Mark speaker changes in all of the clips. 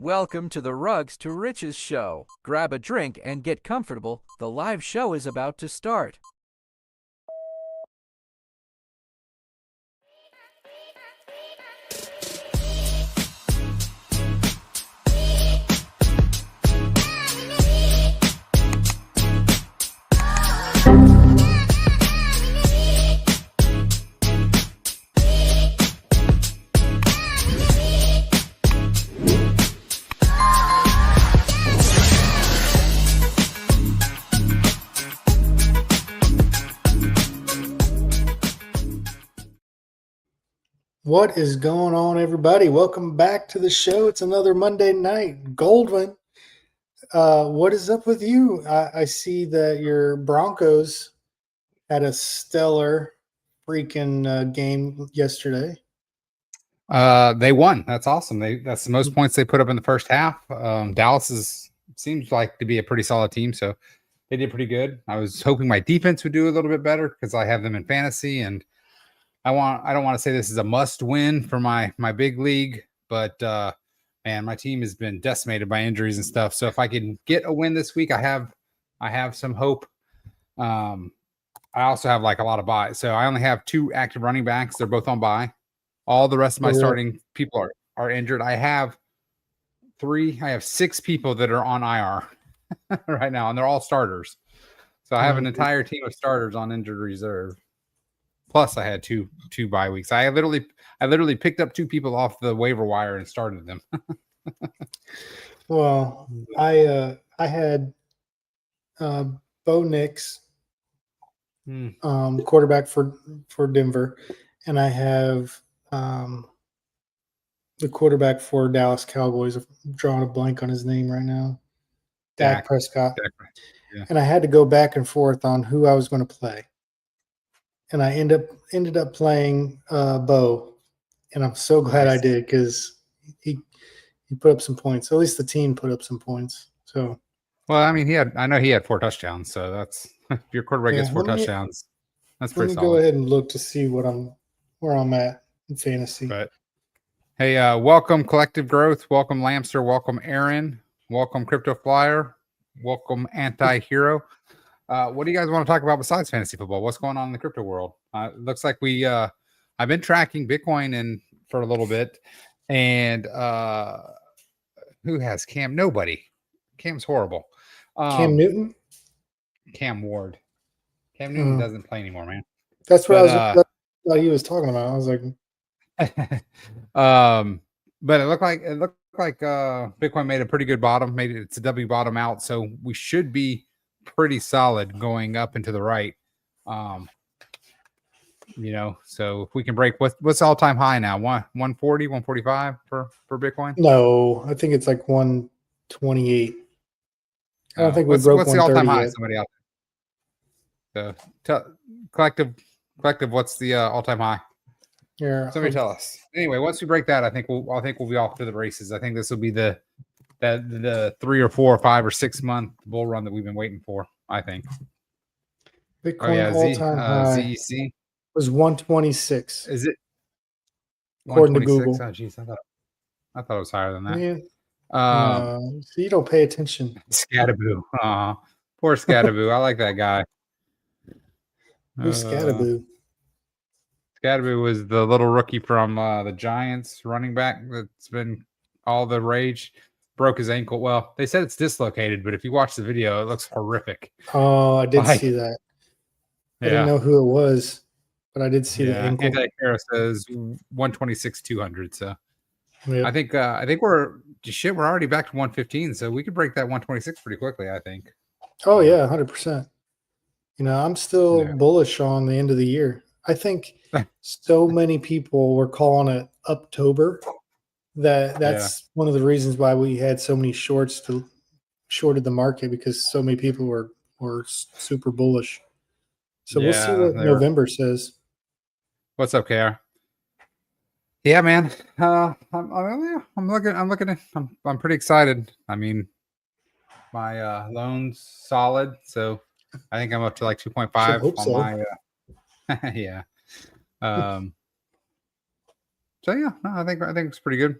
Speaker 1: Welcome to the Rugs to Riches show. Grab a drink and get comfortable. The live show is about to start.
Speaker 2: What is going on, everybody? Welcome back to the show. It's another Monday night. Goldwyn, what is up with you? I see that your Broncos had a stellar freaking game yesterday.
Speaker 3: They won. That's awesome. That's the most points they put up in the first half. Dallas seems like to be a pretty solid team, so they did pretty good. I was hoping my defense would do a little bit better because I have them in fantasy, and I don't want to say this is a must win for my big league, but man, my team has been decimated by injuries and stuff. So if I can get a win this week, I have some hope. I also have like a lot of buys. So I only have 2 active running backs. They're both on bye. All the rest of my starting people are injured. I have 6 people that are on IR right now, and they're all starters. So I have an entire team of starters on injured reserve. Plus, I had two bye weeks. I literally picked up 2 people off the waiver wire and started them.
Speaker 2: Well, I had Bo Nix, quarterback for Denver, and I have the quarterback for Dallas Cowboys. I'm drawing a blank on his name right now. Dak Prescott. Yeah. And I had to go back and forth on who I was going to play. And I ended up playing Bo, and I'm so glad I did because he put up some points. At least the team put up some points. So,
Speaker 3: well, I mean, I know he had 4 touchdowns, so that's if your quarterback gets 4 touchdowns, that's pretty solid.
Speaker 2: Let me go ahead and look to see where I'm at in fantasy.
Speaker 3: But hey, welcome Collective Growth, welcome Lamster, welcome Aaron, welcome Crypto Flyer, welcome Anti-Hero. What do you guys want to talk about besides fantasy football? What's going on in the crypto world? It looks like I've been tracking Bitcoin for a little bit, and who has Cam? Nobody. Cam's horrible.
Speaker 2: Cam Newton?
Speaker 3: Cam Ward. Cam Newton doesn't play anymore, man.
Speaker 2: That's what he was talking about. I was like,
Speaker 3: but it looked like Bitcoin made a pretty good bottom. Made it's a W bottom out, so we should be pretty solid going up and to the right. So if we can break what's all-time high now, 140, 145 for Bitcoin.
Speaker 2: No, I think it's like 128. I don't think we broke
Speaker 3: what's the all-time high
Speaker 2: yet.
Speaker 3: Somebody out there, so collective what's the all-time high?
Speaker 2: Yeah,
Speaker 3: somebody tell us. Anyway, once we break that, I think we'll be off to the races. I think this will be the 3 or 4 or 5 or 6 month bull run that we've been waiting for. I think
Speaker 2: Bitcoin all-time high
Speaker 3: ZEC
Speaker 2: was 126.
Speaker 3: Is it
Speaker 2: according to Google?
Speaker 3: Oh, geez, I thought it was higher than that.
Speaker 2: Yeah. So you don't pay attention.
Speaker 3: Scattaboo. Poor Scattaboo. I like that guy.
Speaker 2: Who's Scattaboo?
Speaker 3: Scattaboo was the little rookie from the Giants, running back that's been all the rage. Broke his ankle. Well, they said it's dislocated, but if you watch the video, it looks horrific.
Speaker 2: Oh, I did see that. I didn't know who it was, but I did see the ankle.
Speaker 3: Anti-Hero says 126,200. So I think we're already back to 115, so we could break that 126 pretty quickly, I think.
Speaker 2: Oh yeah, 100%. I'm still bullish on the end of the year. I think so many people were calling it Uptober. That's one of the reasons why we had so many shorted the market, because so many people were super bullish. So we'll see what November says.
Speaker 3: What's up, KR? Yeah, man. I'm pretty excited. I mean, my loan's solid, so I think I'm up to like 2.5 on my yeah. So yeah, no, I think it's pretty good.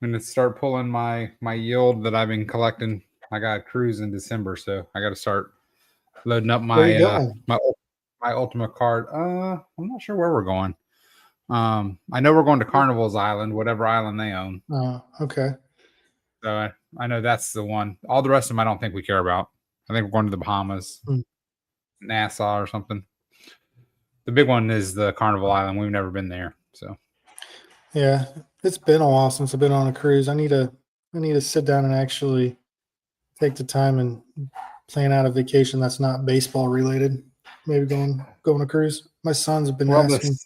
Speaker 3: going to start pulling my yield that I've been collecting. I got a cruise in December, so I got to start loading up
Speaker 2: Where are you
Speaker 3: my
Speaker 2: going?
Speaker 3: my ultimate card. I'm not sure where we're going. I know we're going to Carnival's Island, whatever island they own.
Speaker 2: Okay.
Speaker 3: So I know that's the one. All the rest of them, I don't think we care about. I think we're going to the Bahamas, Nassau or something. The big one is the Carnival Island. We've never been there, so
Speaker 2: Yeah, it's been a while since I've been on a cruise. I need to sit down and actually take the time and plan out a vacation that's not baseball related. Maybe going on a cruise. My sons have been asking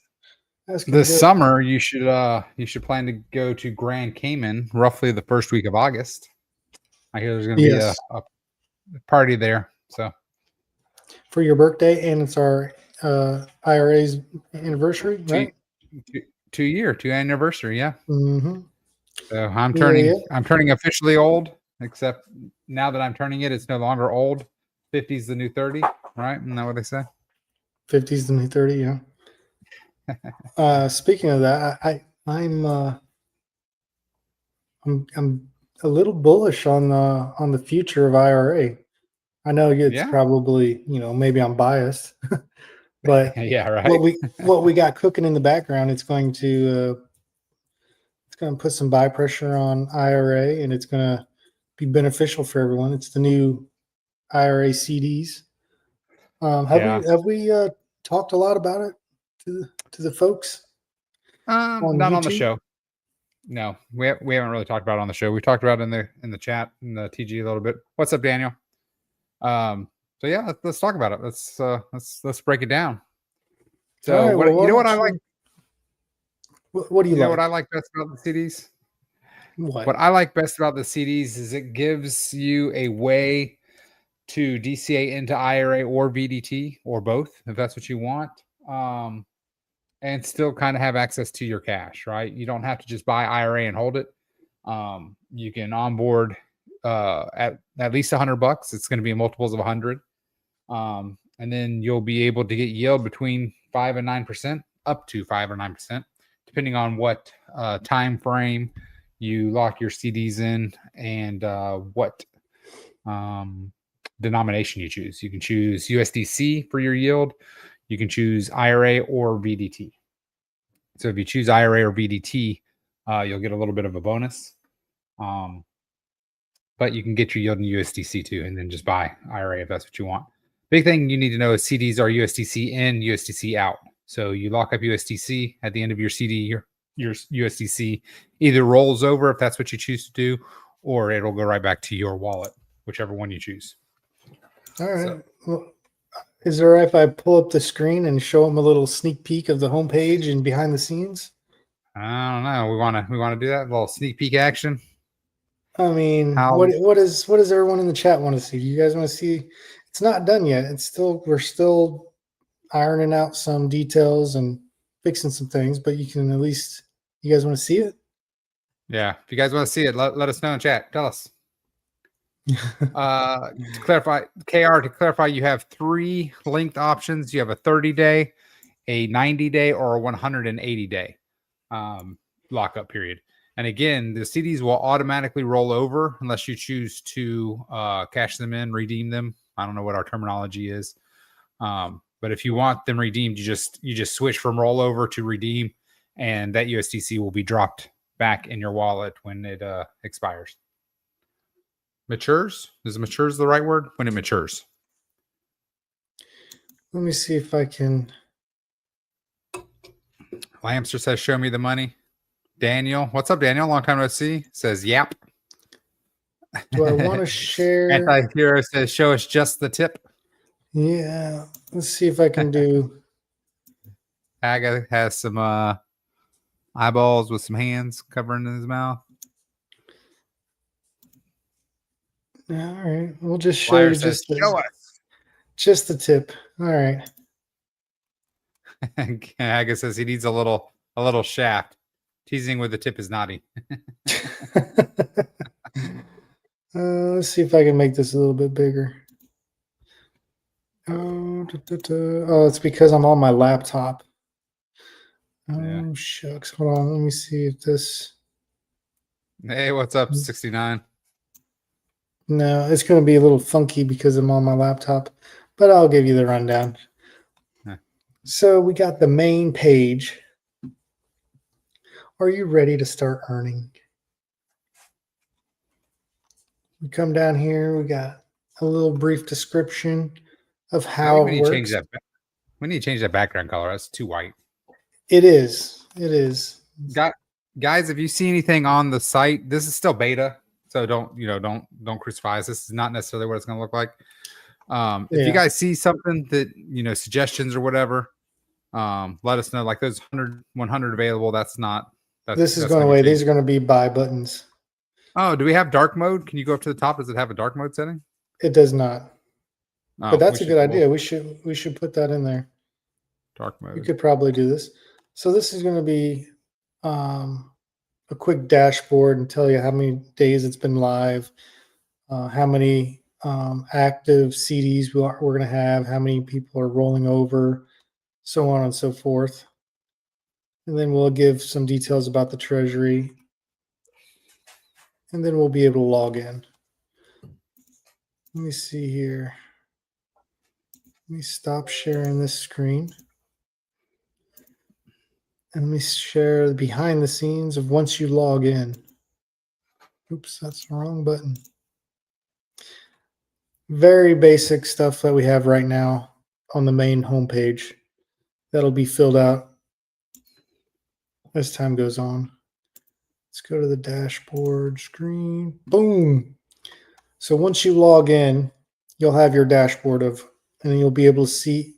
Speaker 2: to
Speaker 3: this
Speaker 2: go.
Speaker 3: summer you should plan to go to Grand Cayman roughly the first week of August. I hear there's going to be
Speaker 2: Yes,
Speaker 3: a party there. So
Speaker 2: for your birthday, and it's our IRA's anniversary,
Speaker 3: two,
Speaker 2: right?
Speaker 3: two anniversary, yeah.
Speaker 2: Mm-hmm.
Speaker 3: So I'm
Speaker 2: Yeah.
Speaker 3: turning officially old, except now that I'm turning it, it's no longer old. 50 is the new 30, right? Isn't that what they say?
Speaker 2: 50's the new 30, yeah. Speaking of that, I'm a little bullish on the future of IRA. I know it's
Speaker 3: Yeah.
Speaker 2: probably, maybe I'm biased, but
Speaker 3: Yeah, right.
Speaker 2: what we got cooking in the background, it's going to put some buy pressure on IRA, and it's going to be beneficial for everyone. It's the new IRA CDs.
Speaker 3: Yeah.
Speaker 2: Have we talked a lot about it to the folks on
Speaker 3: Not on the
Speaker 2: YouTube?
Speaker 3: show. No, we haven't really talked about it on the show. We talked about it in the chat in the TG a little bit. What's up, Daniel? So yeah, let's talk about it. Let's break it down. So
Speaker 2: All right.
Speaker 3: what
Speaker 2: Well,
Speaker 3: you know what I like?
Speaker 2: What do you
Speaker 3: You know
Speaker 2: like?
Speaker 3: what I like best about the CDs?
Speaker 2: What?
Speaker 3: What I like best about the CDs is it gives you a way to DCA into IRA or BDT or both, if that's what you want, and still kind of have access to your cash, right? You don't have to just buy IRA and hold it. You can onboard at least $100. It's going to be multiples of 100, and then you'll be able to get yield between 5 and 9%, up to 5 or 9%, depending on what time frame you lock your CDs in and what denomination you choose. You can choose USDC for your yield. You can choose IRA or BDT. So if you choose IRA or BDT, you'll get a little bit of a bonus. But you can get your yield in USDC too, and then just buy IRA if that's what you want. Big thing you need to know is CDs are USDC in, USDC out. So you lock up USDC at the end of your CD, your USDC either rolls over if that's what you choose to do, or it'll go right back to your wallet, whichever one you choose.
Speaker 2: All right. So, well, is it all right if I pull up the screen and show them a little sneak peek of the homepage and behind the scenes?
Speaker 3: I don't know. We want to do that, a little sneak peek action.
Speaker 2: I mean, what does everyone in the chat want to see? Do you guys want to see? It's not done yet. We're still ironing out some details and fixing some things, but you can at least, you guys want to see it?
Speaker 3: Yeah. If you guys want to see it, let us know in chat. Tell us. To clarify, you have 3 linked options. You have a 30-day, a 90-day, or a 180-day lockup period. And again, the CDs will automatically roll over unless you choose to cash them in, redeem them. I don't know what our terminology is. But if you want them redeemed, you just switch from rollover to redeem, and that USDC will be dropped back in your wallet when it expires. Matures? Is matures the right word? When it matures.
Speaker 2: Let me see if I can.
Speaker 3: Lamster says, show me the money. Daniel, what's up, Daniel? Long time no see. Says, yap.
Speaker 2: Do I want to share?
Speaker 3: Anti-hero says, show us just the tip.
Speaker 2: Yeah. Let's see if I can do.
Speaker 3: Aga has some eyeballs with some hands covering his mouth.
Speaker 2: All right. We'll just show you just the tip. All right.
Speaker 3: Aga says he needs a little shaft. Teasing with the tip is naughty.
Speaker 2: Let's see if I can make this a little bit bigger. Oh, it's because I'm on my laptop. Oh, yeah. Shucks. Hold on. Let me see if this.
Speaker 3: Hey, what's up, 69?
Speaker 2: No, it's going to be a little funky because I'm on my laptop, but I'll give you the rundown.
Speaker 3: Yeah.
Speaker 2: So we got the main page. Are you ready to start earning? We come down here. We got a little brief description of
Speaker 3: I
Speaker 2: how
Speaker 3: think we
Speaker 2: it
Speaker 3: need to change
Speaker 2: works.
Speaker 3: that. We need to change that background color. That's too white.
Speaker 2: It is. It is.
Speaker 3: Guys, if you see anything on the site, this is still beta, so don't crucify us. This is not necessarily what it's going to look like. If you guys see something that suggestions or whatever, let us know. Like those 100 available.
Speaker 2: This is going away. These are going to be buy buttons.
Speaker 3: Oh, do we have dark mode? Can you go up to the top? Does it have a dark mode setting?
Speaker 2: It does not.
Speaker 3: Oh,
Speaker 2: but that's a good idea. We should put that in there.
Speaker 3: Dark mode.
Speaker 2: You could probably do this. So this is going to be a quick dashboard and tell you how many days it's been live, how many active CDs we're going to have, how many people are rolling over, so on and so forth. And then we'll give some details about the treasury. And then we'll be able to log in. Let me see here. Let me stop sharing this screen. And let me share the behind the scenes of once you log in. Oops, that's the wrong button. Very basic stuff that we have right now on the main homepage. That'll be filled out as time goes on. Let's go to the dashboard screen. Boom. So once you log in, you'll have your dashboard and then you'll be able to see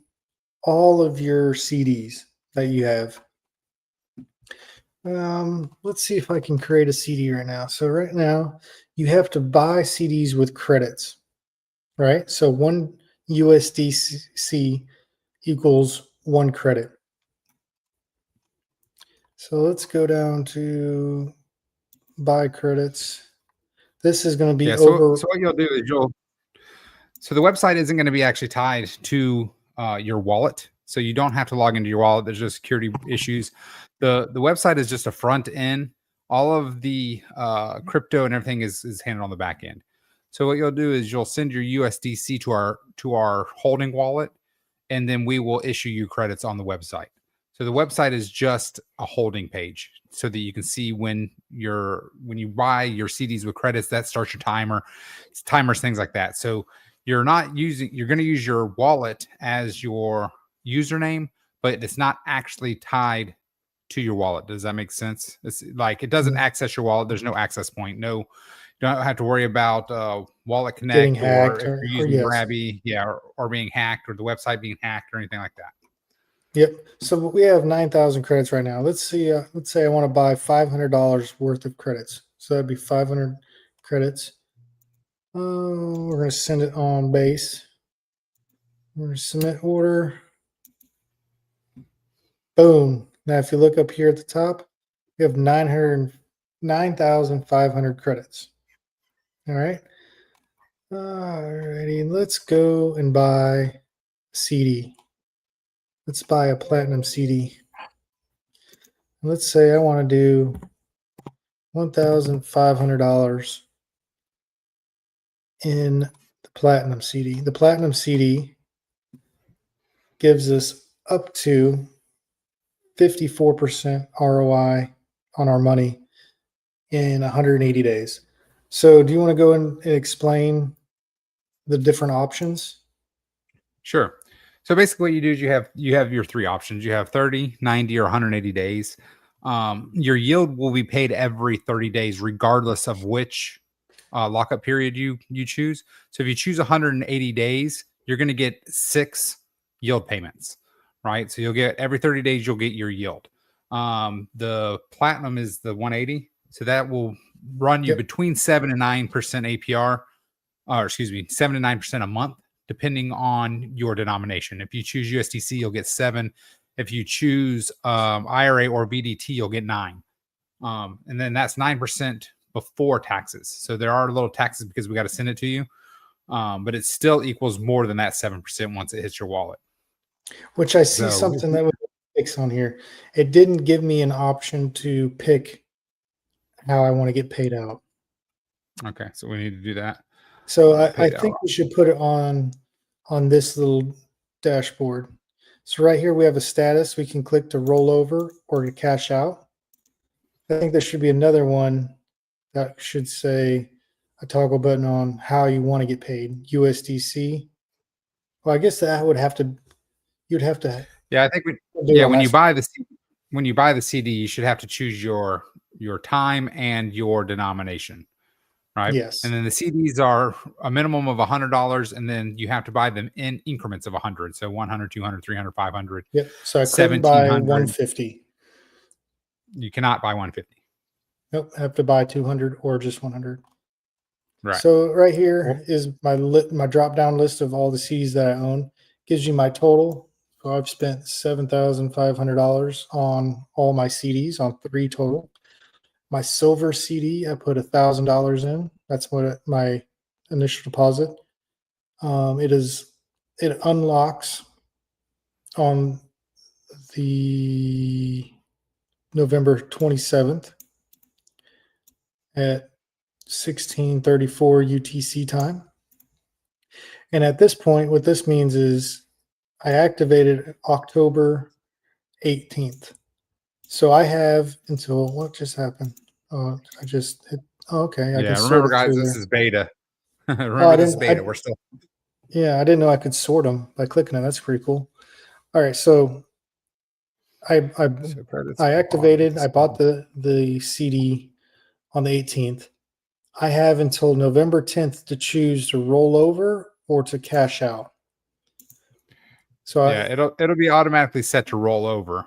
Speaker 2: all of your CDs that you have. Let's see if I can create a CD right now. So right now you have to buy CDs with credits, right? So 1 USDC equals 1 credit. So let's go down to buy credits. This is going to be over.
Speaker 3: So what you'll do is so the website isn't going to be actually tied to your wallet. So you don't have to log into your wallet. There's just security issues. The website is just a front end. All of the crypto and everything is handled on the back end. So what you'll do is you'll send your USDC to our holding wallet, and then we will issue you credits on the website. So the website is just a holding page so that you can see when you buy your CDs with credits, that starts your timers, things like that. So you're going to use your wallet as your username, but it's not actually tied to your wallet. Does that make sense? It's like it doesn't access your wallet. There's no access point. No, you don't have to worry about Wallet Connect or if you're using Grabby, or being hacked, or the website being hacked or anything like that.
Speaker 2: Yep. So we have 9,000 credits right now. Let's see. Let's say I want to buy $500 worth of credits. So that'd be 500 credits. We're going to send it on base. We're going to submit order. Boom. Now, if you look up here at the top, we have 9,500 credits. All right. Alrighty. Let's go and buy a CD. Let's buy a platinum CD. Let's say I want to do $1,500 in the platinum CD. The platinum CD gives us up to 54% ROI on our money in 180 days. So do you want to go and explain the different options?
Speaker 3: Sure. So basically what you do is you have your 3 options. You have 30, 90, or 180 days. Your yield will be paid every 30 days, regardless of which lockup period you choose. So if you choose 180 days, you're going to get 6 yield payments, right? So you'll get every 30 days, you'll get your yield. The platinum is the 180. So that will run you between 7 and 9% APR, or excuse me, 7 to 9% a month, depending on your denomination. If you choose USDC, you'll get 7. If you choose IRA or BDT, you'll get 9. And then that's 9% before taxes. So there are little taxes because we got to send it to you. But it still equals more than that 7% once it hits your wallet.
Speaker 2: Which I see something that was fixed on here. It didn't give me an option to pick how I want to get paid out.
Speaker 3: Okay, so we need to do that.
Speaker 2: So I
Speaker 3: Paid
Speaker 2: think
Speaker 3: out.
Speaker 2: we should put it on this little dashboard. So right here we have a status. We can click to roll over or to cash out. I think there should be another one that should say a toggle button on how you want to get paid. USDC. Well, I guess that would have to, you'd have to
Speaker 3: Yeah, I think
Speaker 2: do
Speaker 3: yeah,
Speaker 2: on
Speaker 3: when
Speaker 2: that
Speaker 3: you
Speaker 2: side.
Speaker 3: buy the CD, you should have to choose your time and your denomination, right?
Speaker 2: Yes.
Speaker 3: And then the CDs are a minimum of $100, and then you have to buy them in increments of 100. So 100, 200, 300, 500,
Speaker 2: Yep. So I couldn't buy
Speaker 3: 1700.
Speaker 2: 150.
Speaker 3: You cannot buy 150.
Speaker 2: Nope. I have to buy 200 or just 100.
Speaker 3: Right.
Speaker 2: So right here is my drop down list of all the CDs that I own. Gives you my total. So I've spent $7,500 on all my CDs, on 3 total. My silver CD, I put $1,000 in. That's what my initial deposit. It unlocks on the November 27th at 16:34 UTC time. And at this point, what this means is I activated October 18th. So I have until what just happened? I just hit, okay. I can sort
Speaker 3: remember,
Speaker 2: it
Speaker 3: guys,
Speaker 2: through
Speaker 3: this
Speaker 2: there.
Speaker 3: is beta.
Speaker 2: Oh,
Speaker 3: Remember, this is beta. We're still.
Speaker 2: Yeah, I didn't know I could sort them by clicking it. That's pretty cool. All right, so I activated. I bought the CD on the 18th. I have until November 10th to choose to roll over or to cash out. So
Speaker 3: Yeah, it'll be automatically set to roll over.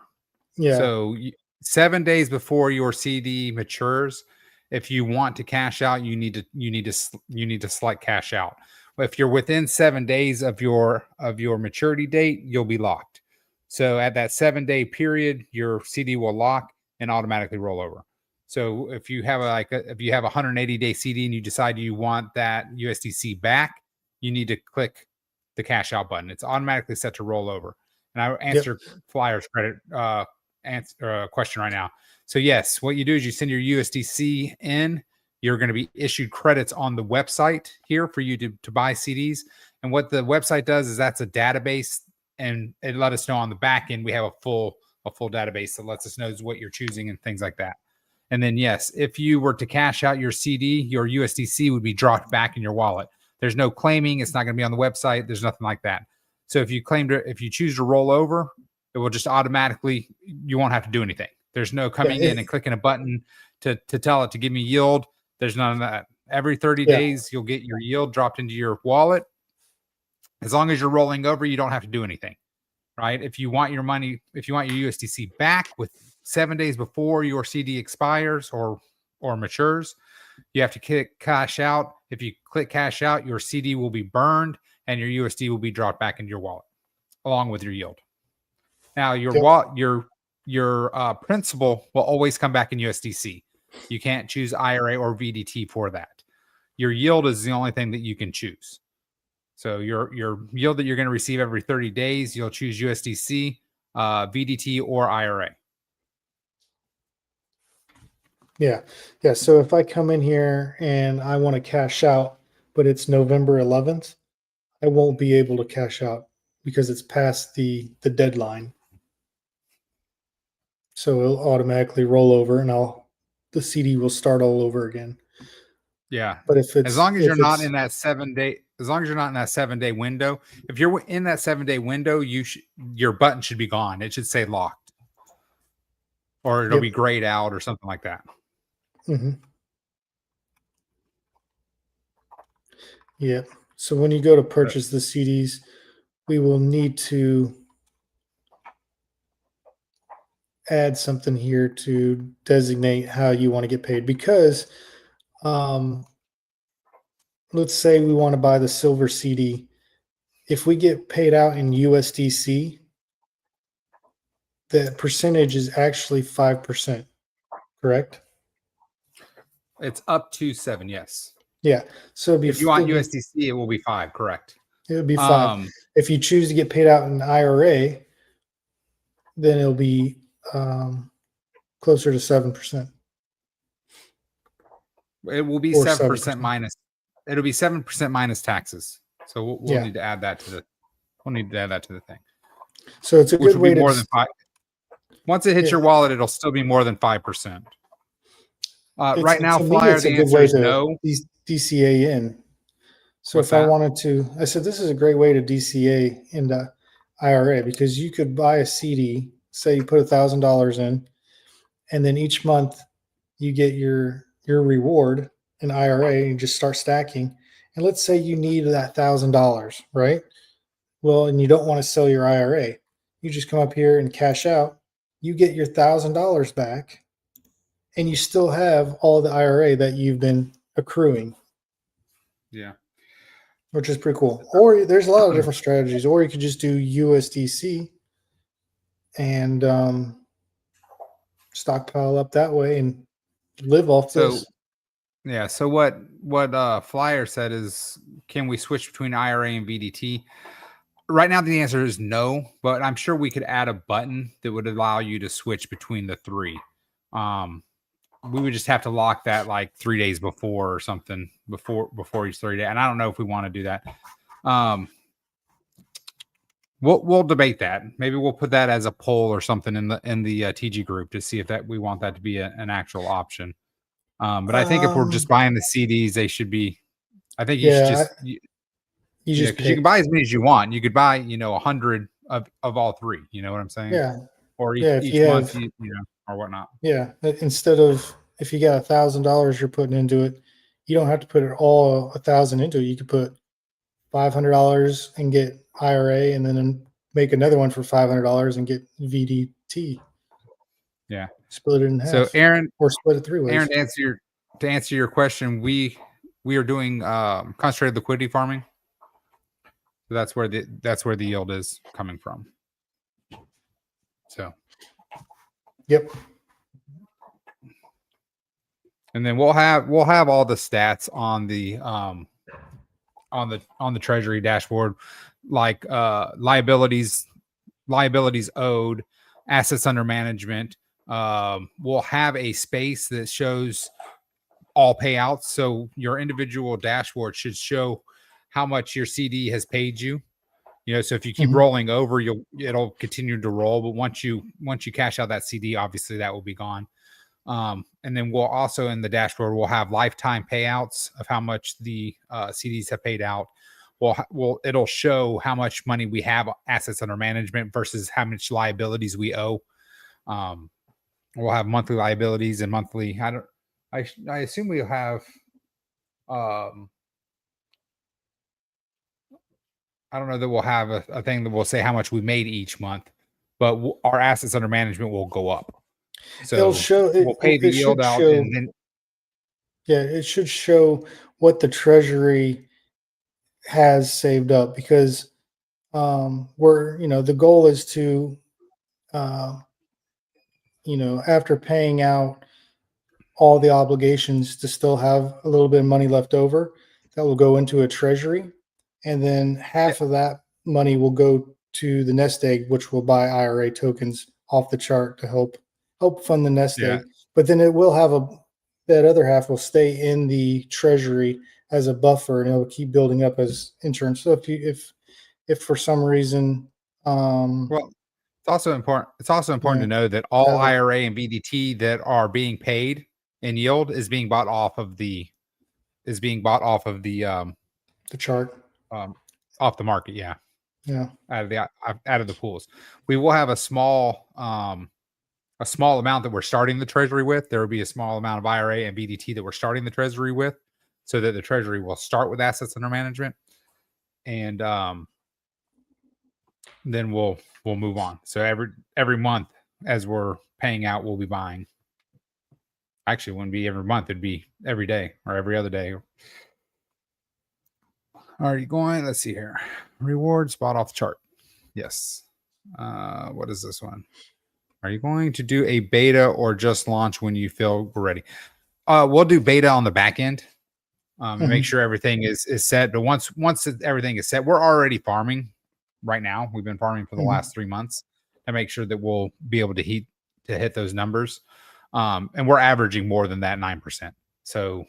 Speaker 2: Yeah.
Speaker 3: So 7 days before your CD matures, if you want to cash out, you need to select cash out. If you're within 7 days of your maturity date, you'll be locked. So at that 7-day period, your CD will lock and automatically roll over. So if you have a 180-day CD and you decide you want that USDC back, you need to click the cash out button. It's automatically set to roll over. And I answer Flyers credit question right now. So yes, what you do is you send your USDC in. You're going to be issued credits on the website here for you to buy CDs. And what the website does is that's a database, and it let us know on the back end we have a full database that lets us know what you're choosing and things like that. And then yes, if you were to cash out your CD, your USDC would be dropped back in your wallet. There's no claiming. It's not going to be on the website. There's nothing like that. So if you choose to roll over, it will just automatically, you won't have to do anything. There's no coming in and clicking a button to tell it to give me yield. There's none of that. Every 30 days, you'll get your yield dropped into your wallet. As long as you're rolling over, you don't have to do anything, right? If you want your money, if you want your USDC back with 7 days before your CD expires or matures, you have to click cash out. If you click cash out, your CD will be burned and your USD will be dropped back into your wallet along with your yield. Now your principal will always come back in USDC. You can't choose IRA or VDT for that. Your yield is the only thing that you can choose. So your yield that you're going to receive every 30 days, you'll choose USDC, VDT, or IRA.
Speaker 2: Yeah. So if I come in here and I want to cash out, but it's November 11th, I won't be able to cash out because it's past the deadline. So it'll automatically roll over, and the CD will start all over again.
Speaker 3: Yeah.
Speaker 2: But if it's
Speaker 3: as long as you're not in that 7 day, as long as you're not in that 7 day window, if you're in that 7 day window, your button should be gone. It should say locked, or it'll be grayed out or something like that.
Speaker 2: Yeah. So when you go to purchase the CDs, we will need to add something here to designate how you want to get paid, because let's say we want to buy the silver CD. If we get paid out in USDC, the percentage is actually 5%, correct?
Speaker 3: It's up to 7, yes.
Speaker 2: Yeah. So
Speaker 3: if you want USDC, it will be 5, correct?
Speaker 2: It would be 5. If you choose to get paid out in IRA, then it'll be closer to 7%.
Speaker 3: It will be
Speaker 2: Or
Speaker 3: 7% minus. It'll be 7% minus taxes. So we'll
Speaker 2: Yeah.
Speaker 3: need to add that to the. We'll need to add that to the thing.
Speaker 2: So it's a
Speaker 3: Which
Speaker 2: good
Speaker 3: will
Speaker 2: way
Speaker 3: be
Speaker 2: to
Speaker 3: more than 5. Once it hits your
Speaker 2: Yeah.
Speaker 3: wallet, it'll still be more than 5%. Right now,
Speaker 2: to me,
Speaker 3: Flyer,
Speaker 2: it's a
Speaker 3: the
Speaker 2: good
Speaker 3: answer
Speaker 2: way
Speaker 3: is
Speaker 2: to
Speaker 3: no.
Speaker 2: DCA in. So
Speaker 3: What's
Speaker 2: if I
Speaker 3: that?
Speaker 2: wanted to, I said this is a great way to DCA into IRA because you could buy a CD, say you put $1,000 in, and then each month you get your reward in IRA and you just start stacking. And let's say you need that $1,000, right? Well, and you don't want to sell your IRA. You just come up here and cash out. You get your $1,000 back, and you still have all the IRA that you've been accruing.
Speaker 3: Yeah.
Speaker 2: Which is pretty cool. Or there's a lot of different strategies. Or you could just do USDC and stockpile up that way and live off this.
Speaker 3: Yeah. So what Flyer said is, can we switch between IRA and VDT? Right now, the answer is no, but I'm sure we could add a button that would allow you to switch between the three. We would just have to lock that like 3 days before or something before each 3 days. And I don't know if we want to do that. We'll debate that. Maybe we'll put that as a poll or something in the TG group to see if that we want that to be an actual option. But I think if we're just buying the CDs, they should be. I think you should just because you can buy as many as you want. You could buy 100 of all three. You know what I'm saying?
Speaker 2: Yeah.
Speaker 3: Or each month, or whatnot.
Speaker 2: Yeah. Instead of if you got $1,000 you're putting into it, you don't have to put it all 1,000 into it. You could put $500 and get IRA, and then make another one for $500 and get VDT.
Speaker 3: Yeah,
Speaker 2: split it in half.
Speaker 3: So Aaron,
Speaker 2: or split it 3 ways.
Speaker 3: Aaron, to answer your question, we are doing concentrated liquidity farming. So that's where the yield is coming from. So,
Speaker 2: yep.
Speaker 3: And then we'll have all the stats on the treasury dashboard, like liabilities owed, assets under management. We'll have a space that shows all payouts. So your individual dashboard should show how much your CD has paid you. So if you keep rolling over, it'll continue to roll. But once you cash out that CD, obviously that will be gone. And then we'll also in the dashboard, we'll have lifetime payouts of how much the CDs have paid out. It'll show how much money we have assets under management versus how much liabilities we owe. We'll have monthly liabilities and monthly. I assume we'll have. I don't know that we'll have a thing that will say how much we made each month, but our assets under management will go up. So
Speaker 2: it'll show.
Speaker 3: We'll pay the yield out, and then
Speaker 2: it should show what the treasury has saved up, because the goal is to after paying out all the obligations, to still have a little bit of money left over that will go into a treasury, and then half of that money will go to the nest egg, which will buy IRA tokens off the chart to help fund the nest egg. But then it will have that other half will stay in the treasury as a buffer, and it'll keep building up as insurance. So if for some reason,
Speaker 3: it's also important. It's also important to know that all IRA and VDT that are being paid in yield is being bought off of the
Speaker 2: chart,
Speaker 3: off the market. Yeah. Out of the pools. We will have a small amount that we're starting the treasury with. There will be a small amount of IRA and VDT that we're starting the treasury with, so that the treasury will start with assets under management, and then we'll move on. So every month as we're paying out, we'll be buying. Actually, it wouldn't be every month; it'd be every day or every other day. Are you going? Let's see here. Reward spot off the chart. Yes. What is this one? Are you going to do a beta or just launch when you feel ready? We'll do beta on the back end. Make sure everything is set. But once everything is set, we're already farming right now. We've been farming for the last 3 months to make sure that we'll be able to hit those numbers. And we're averaging more than that 9%. So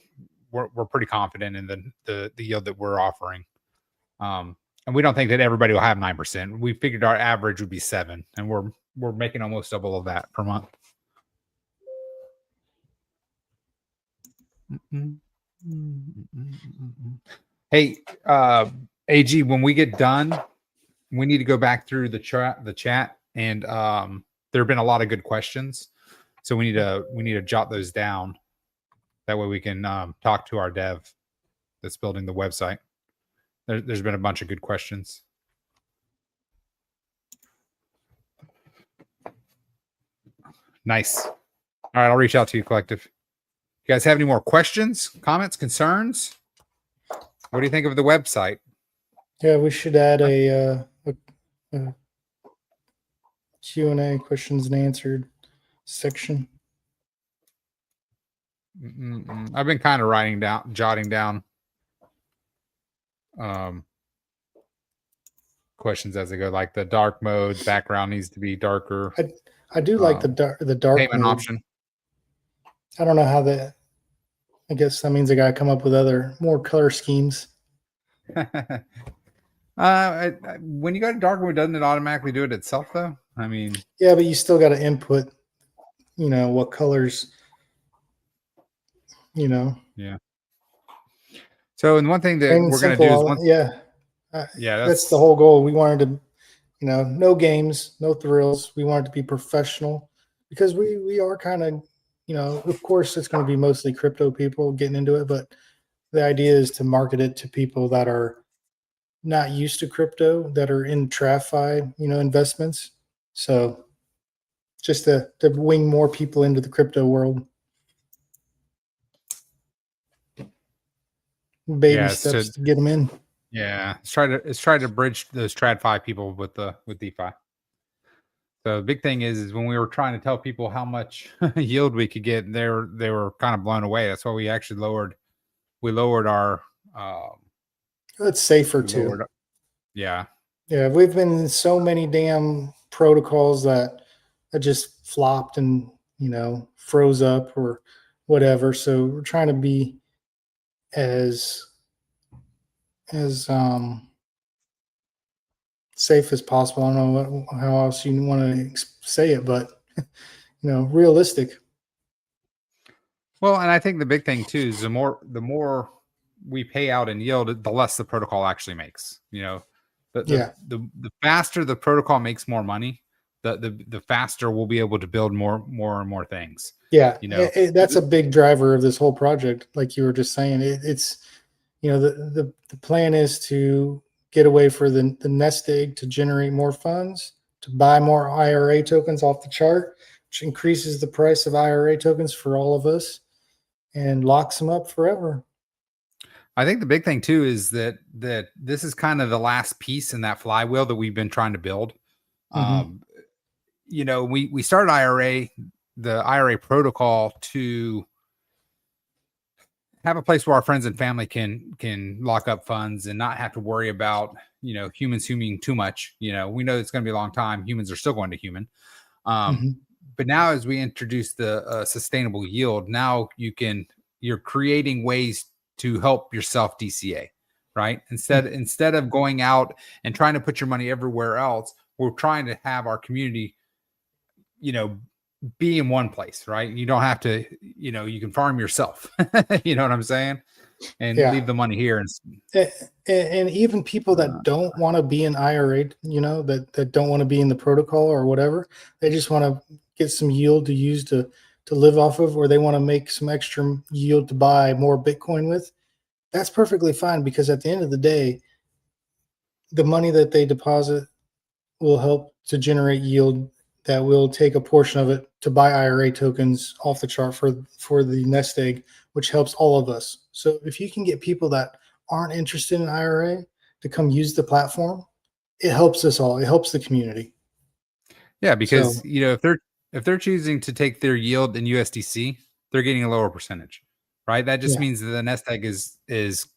Speaker 3: we're pretty confident in the yield that we're offering. And we don't think that everybody will have 9%. We figured our average would be 7%, and we're making almost double of that per month. Hey, AG, when we get done, we need to go back through the chat, and there have been a lot of good questions, so we need to jot those down. That way we can talk to our dev that's building the website. There's been a bunch of good questions. Nice. All right, I'll reach out to you, Collective. You guys have any more questions, comments, concerns? What do you think of the website?
Speaker 2: Yeah, we should add a Q&A, questions and answered section.
Speaker 3: I've been kind of jotting down questions as they go, like the dark mode background needs to be darker.
Speaker 2: I do like the dark
Speaker 3: payment
Speaker 2: mode
Speaker 3: option.
Speaker 2: I don't know how that. I guess that means I got to come up with more color schemes.
Speaker 3: When you go to dark mode, doesn't it automatically do it itself though? I mean,
Speaker 2: yeah, but you still got to input, what colors,
Speaker 3: Yeah. So, and one thing that we're going to do is
Speaker 2: that's the whole goal. We wanted to, no games, no thrills. We wanted to be professional because we are kind of, of course it's going to be mostly crypto people getting into it, but the idea is to market it to people that are not used to crypto, that are in TradFi, investments. So just to wing more people into the crypto world. Baby steps to get them in.
Speaker 3: Yeah, let's try to bridge those TradFi people with DeFi. So the big thing is when we were trying to tell people how much yield we could get, they were kind of blown away. That's why we actually lowered our.
Speaker 2: It's safer too.
Speaker 3: Yeah.
Speaker 2: Yeah, we've been in so many damn protocols that just flopped and froze up or whatever. So we're trying to be as safe as possible. I don't know how else you want to say it, but realistic.
Speaker 3: Well, and I think the big thing too is the more we pay out in yield, the less the protocol actually makes. The faster the protocol makes more money, the faster we'll be able to build more and more things.
Speaker 2: Yeah, that's a big driver of this whole project. Like you were just saying, it's the plan is to get away for the nest egg to generate more funds, to buy more IRA tokens off the chart, which increases the price of IRA tokens for all of us and locks them up forever.
Speaker 3: I think the big thing too is that this is kind of the last piece in that flywheel that we've been trying to build. Mm-hmm. We started the IRA protocol to have a place where our friends and family can lock up funds and not have to worry about humans huming too much. We know it's going to be a long time. Humans are still going to human. But now as we introduce the sustainable yield, now you're creating ways to help yourself DCA, right? Instead of going out and trying to put your money everywhere else, we're trying to have our community, be in one place, right? You don't have to, you can farm yourself. You know what I'm saying? And leave the money here.
Speaker 2: And even people that don't want to be in IRA, that don't want to be in the protocol or whatever, they just want to get some yield to use to live off of, or they want to make some extra yield to buy more Bitcoin with. That's perfectly fine, because at the end of the day, the money that they deposit will help to generate yield that will take a portion of it to buy IRA tokens off the chart for the nest egg, which helps all of us. So if you can get people that aren't interested in IRA to come use the platform, it helps us all. It helps the community.
Speaker 3: Yeah, because if they're choosing to take their yield in USDC, they're getting a lower percentage, right? That just means that the nest egg is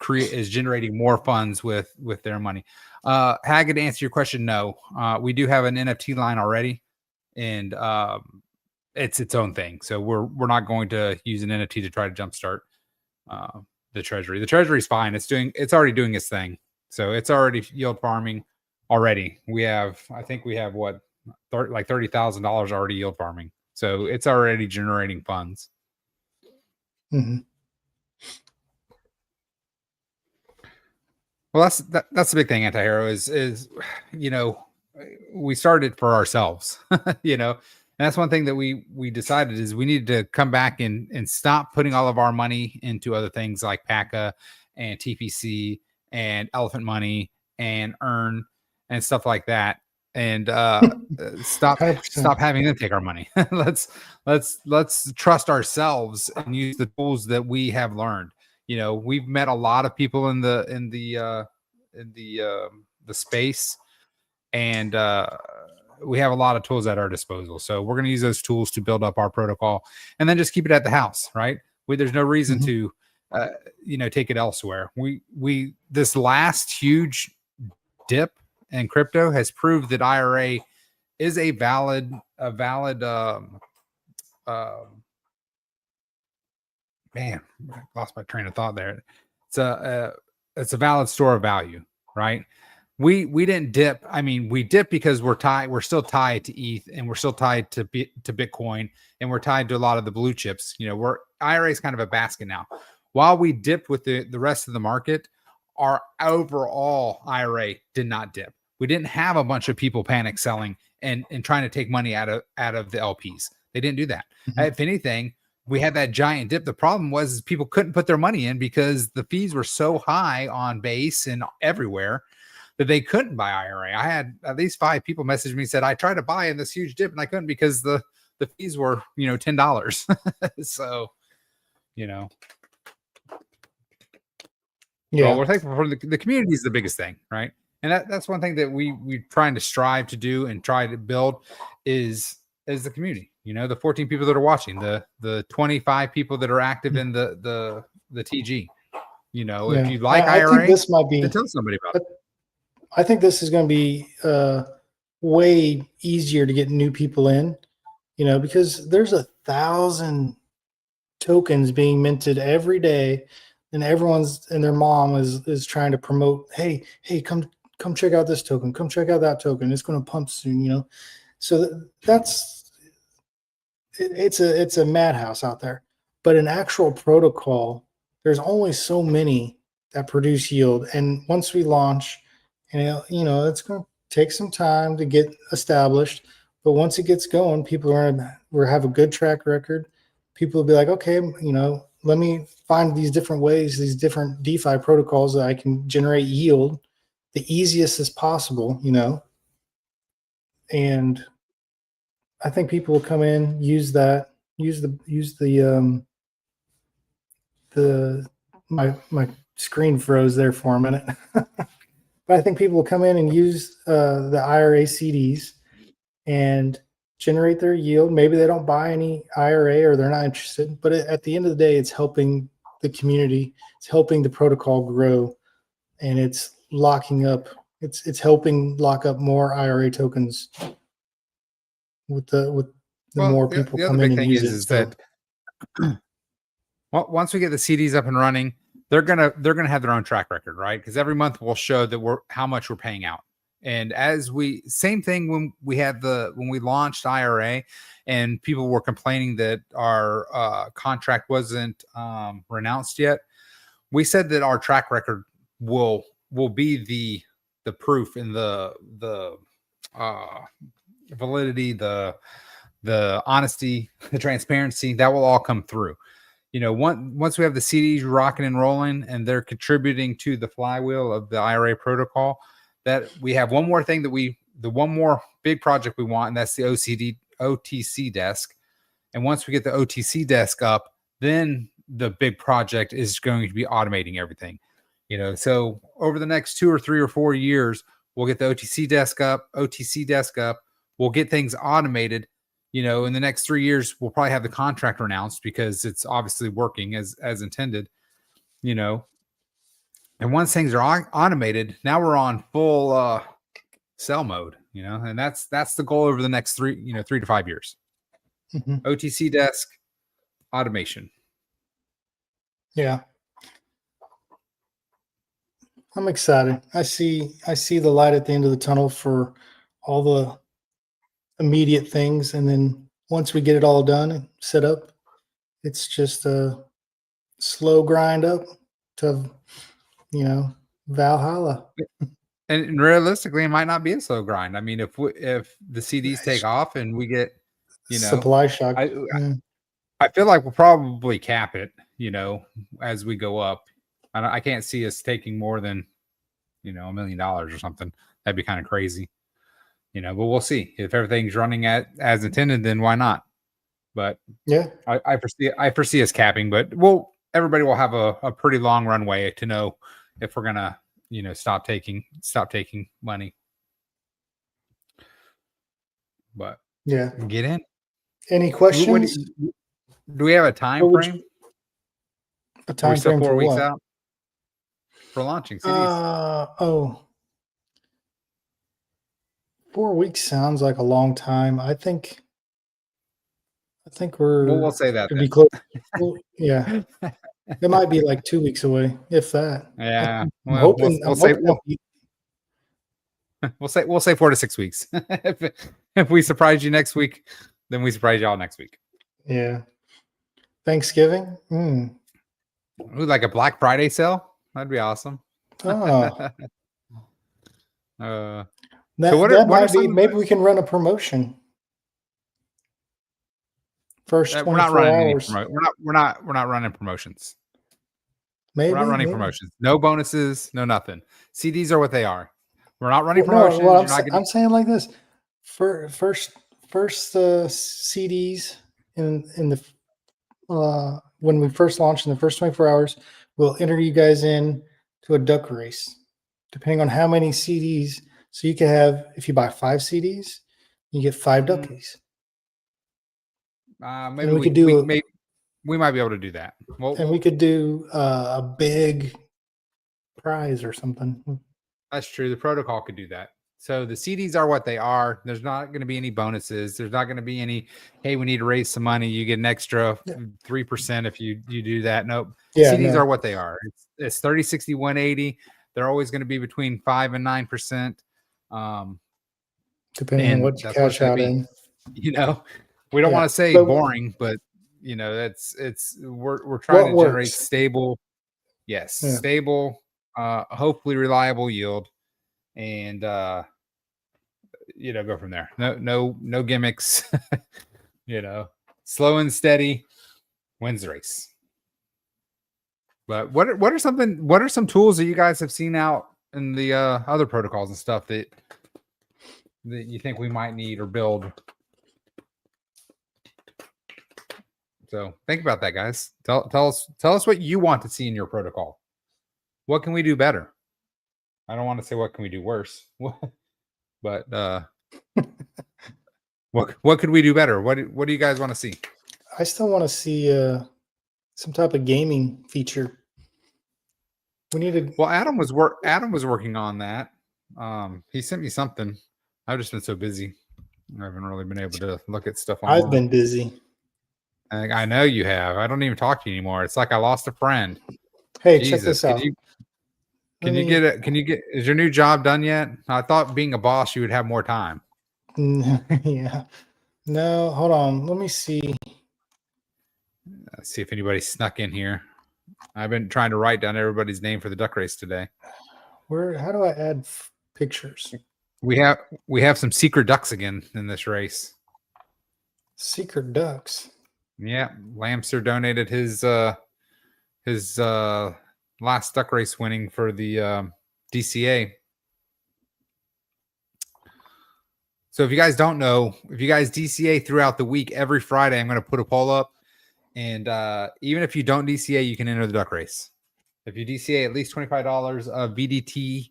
Speaker 3: generating more funds with their money. Haggard, to answer your question, no. We do have an NFT line already, and it's its own thing. So we're not going to use an NFT to try to jumpstart. the treasury. The treasury's fine. It's already doing its thing. So it's already yield farming already. I think we have what, like $30,000 already yield farming. So it's already generating funds.
Speaker 2: Mm-hmm.
Speaker 3: Well, that's the big thing, Antihero, is we started for ourselves, and that's one thing that we decided is we needed to come back and stop putting all of our money into other things like PACA and TPC and Elephant Money and Earn and stuff like that, and stop
Speaker 2: 100%.
Speaker 3: having them take our money. let's trust ourselves and use the tools that we have learned. We've met a lot of people in the space, and we have a lot of tools at our disposal. So we're going to use those tools to build up our protocol, and then just keep it at the house, right? There's no reason to, take it elsewhere. This last huge dip in crypto has proved that IRA is a valid man, I lost my train of thought there. It's a valid store of value, right? We didn't dip. I mean, we dipped because we're still tied to ETH, and we're still tied to Bitcoin, and we're tied to a lot of the blue chips. IRA is kind of a basket now. While we dipped with the rest of the market, our overall IRA did not dip. We didn't have a bunch of people panic selling and trying to take money out of the LPs. They didn't do that.
Speaker 2: Mm-hmm.
Speaker 3: If anything, we had that giant dip. The problem was people couldn't put their money in because the fees were so high on Base and everywhere that they couldn't buy IRA. I had at least 5 people message me and said, I tried to buy in this huge dip and I couldn't because the fees were, $10. So,
Speaker 2: Yeah.
Speaker 3: Well, we're thankful for the community is the biggest thing, right? And that's one thing that we're trying to strive to do and try to build is the community. The 14 people that are watching, the 25 people that are active in the TG. If you like IRA,
Speaker 2: I think this might be,
Speaker 3: tell somebody about it.
Speaker 2: I think this is going to be way easier to get new people in, because there's 1,000 tokens being minted every day, and everyone's and their mom is trying to promote, hey, come check out this token, come check out that token. It's going to pump soon, So it's a madhouse out there. But an actual protocol, there's only so many that produce yield, and once we launch, and it's going to take some time to get established, but once it gets going, people will have a good track record. People will be like, okay, let me find these different ways, these different DeFi protocols that I can generate yield the easiest as possible, and I think people will come in, use my screen froze there for a minute. But I think people will come in and use the IRA CDs and generate their yield. Maybe they don't buy any IRA or they're not interested, but at the end of the day, it's helping the community. It's helping the protocol grow, and it's locking up. It's helping lock up more IRA tokens with the more people come in and use it.
Speaker 3: Is that once we get the CDs up and running, they're gonna have their own track record, right? Because every month we'll show that how much we're paying out. And same thing when we launched IRA, and people were complaining that our contract wasn't renounced yet. We said that our track record will be the proof and the validity, the honesty, the transparency that will all come through. Once we have the CDs rocking and rolling and they're contributing to the flywheel of the IRA protocol, that we have one more thing the one more big project we want, and that's the OTC desk. And once we get the OTC desk up, then the big project is going to be automating everything. So over the next 2 or 3 or 4 years, we'll get the OTC desk up. We'll get things automated. In the next 3 years, we'll probably have the contract announced because it's obviously working as intended, and once things are automated, now we're on full sell mode, and that's the goal over the next 3 to 5 years.
Speaker 2: Mm-hmm.
Speaker 3: OTC desk automation.
Speaker 2: Yeah. I'm excited. I see the light at the end of the tunnel for all the immediate things, and then once we get it all done and set up, it's just a slow grind up to, Valhalla.
Speaker 3: And realistically, it might not be a slow grind. I mean, if the CDs take off and we get,
Speaker 2: Supply shock.
Speaker 3: I
Speaker 2: Yeah.
Speaker 3: I feel like we'll probably cap it, as we go up. I can't see us taking more than, $1 million or something. That'd be kind of crazy, but we'll see. If everything's running as intended, then why not? But
Speaker 2: Yeah.
Speaker 3: I foresee us capping, but everybody will have a pretty long runway to know if we're gonna, stop taking money. But
Speaker 2: Yeah.
Speaker 3: get in.
Speaker 2: Any questions?
Speaker 3: Do we have a time frame?
Speaker 2: A time frame
Speaker 3: 4
Speaker 2: for
Speaker 3: weeks
Speaker 2: what?
Speaker 3: out for launching CDs.
Speaker 2: 4 weeks sounds like a long time. I think we're
Speaker 3: We'll say that
Speaker 2: to
Speaker 3: then.
Speaker 2: be close. Well, yeah, it might be like 2 weeks away, if that.
Speaker 3: Yeah.
Speaker 2: I'm
Speaker 3: Well,
Speaker 2: hoping.
Speaker 3: we'll
Speaker 2: I'm
Speaker 3: say
Speaker 2: hoping that'll be-
Speaker 3: we'll say 4 to 6 weeks. if we surprise you next week, then we surprise y'all next week.
Speaker 2: Yeah. Thanksgiving.
Speaker 3: Ooh, like a Black Friday sale? That'd be awesome.
Speaker 2: Oh,
Speaker 3: So
Speaker 2: that might be. Maybe we can run a promotion. First
Speaker 3: we're
Speaker 2: 24
Speaker 3: not running
Speaker 2: hours.
Speaker 3: we're not running promotions.
Speaker 2: Maybe
Speaker 3: We're not running promotions. No bonuses, no nothing. CDs are what they are. We're not running
Speaker 2: Well,
Speaker 3: promotions.
Speaker 2: no, well,
Speaker 3: You're not
Speaker 2: I'm saying like this: first CDs in the when we first launch in the first 24 hours, we'll enter you guys in to a duck race, depending on how many CDs. So you can have, if you buy 5 CDs, you get 5 duckies.
Speaker 3: Maybe
Speaker 2: we could do
Speaker 3: we might be able to do that.
Speaker 2: And we could do a big prize or something.
Speaker 3: That's true. The protocol could do that. So the CDs are what they are. There's not going to be any bonuses. There's not going to be any, hey, we need to raise some money. You get an extra 3% if you do that. Nope.
Speaker 2: Yeah,
Speaker 3: CDs are what they are. It's 30, 60, 180. They're always going to be between 5 and 9%.
Speaker 2: Depending on what you cash out in.
Speaker 3: We don't want to say boring, but we're trying to generate stable, stable, hopefully reliable yield, and go from there. No gimmicks. Slow and steady wins the race. But what are some tools that you guys have seen out in the other protocols and stuff that you think we might need or build? So think about that, guys. Tell us what you want to see in your protocol. What can we do better? I don't want to say what can we do worse, but what could we do better? What do you guys want to see?
Speaker 2: I still want to see some type of gaming feature. We needed.
Speaker 3: Well, Adam was working on that. He sent me something. I've just been so busy. I haven't really been able to look at stuff online.
Speaker 2: I've been busy.
Speaker 3: I know you have. I don't even talk to you anymore. It's like I lost a friend.
Speaker 2: Hey, Jesus, check this out.
Speaker 3: Can you get is your new job done yet? I thought being a boss you would have more time.
Speaker 2: Yeah. No, hold on. Let me see.
Speaker 3: Let's see if anybody snuck in here. I've been trying to write down everybody's name for the duck race today.
Speaker 2: How do I add pictures?
Speaker 3: We have some secret ducks again in this race.
Speaker 2: Secret ducks.
Speaker 3: Yeah, Lamster donated his last duck race winning for the DCA. So if you guys don't know, if you guys DCA throughout the week, every Friday, I'm going to put a poll up. And even if you don't DCA, you can enter the duck race. If you DCA at least $25 of VDT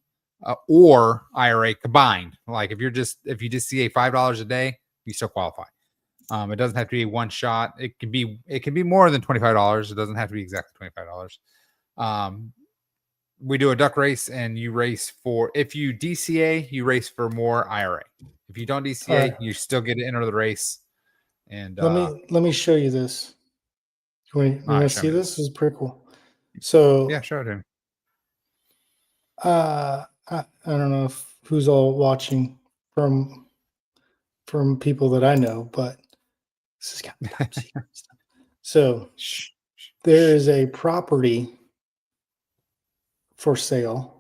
Speaker 3: or IRA combined, like if you DCA $5 a day, you still qualify. It doesn't have to be one shot. It can be more than $25. It doesn't have to be exactly $25. We do a duck race, and you race for. If you DCA, you race for more IRA. If you don't DCA, you still get to enter the race. And
Speaker 2: let me show you this. You want to see this? This is pretty cool. So
Speaker 3: yeah, show it to him.
Speaker 2: I don't know who's all watching from people that I know, but this is kind of top secret stuff. So there is a property for sale.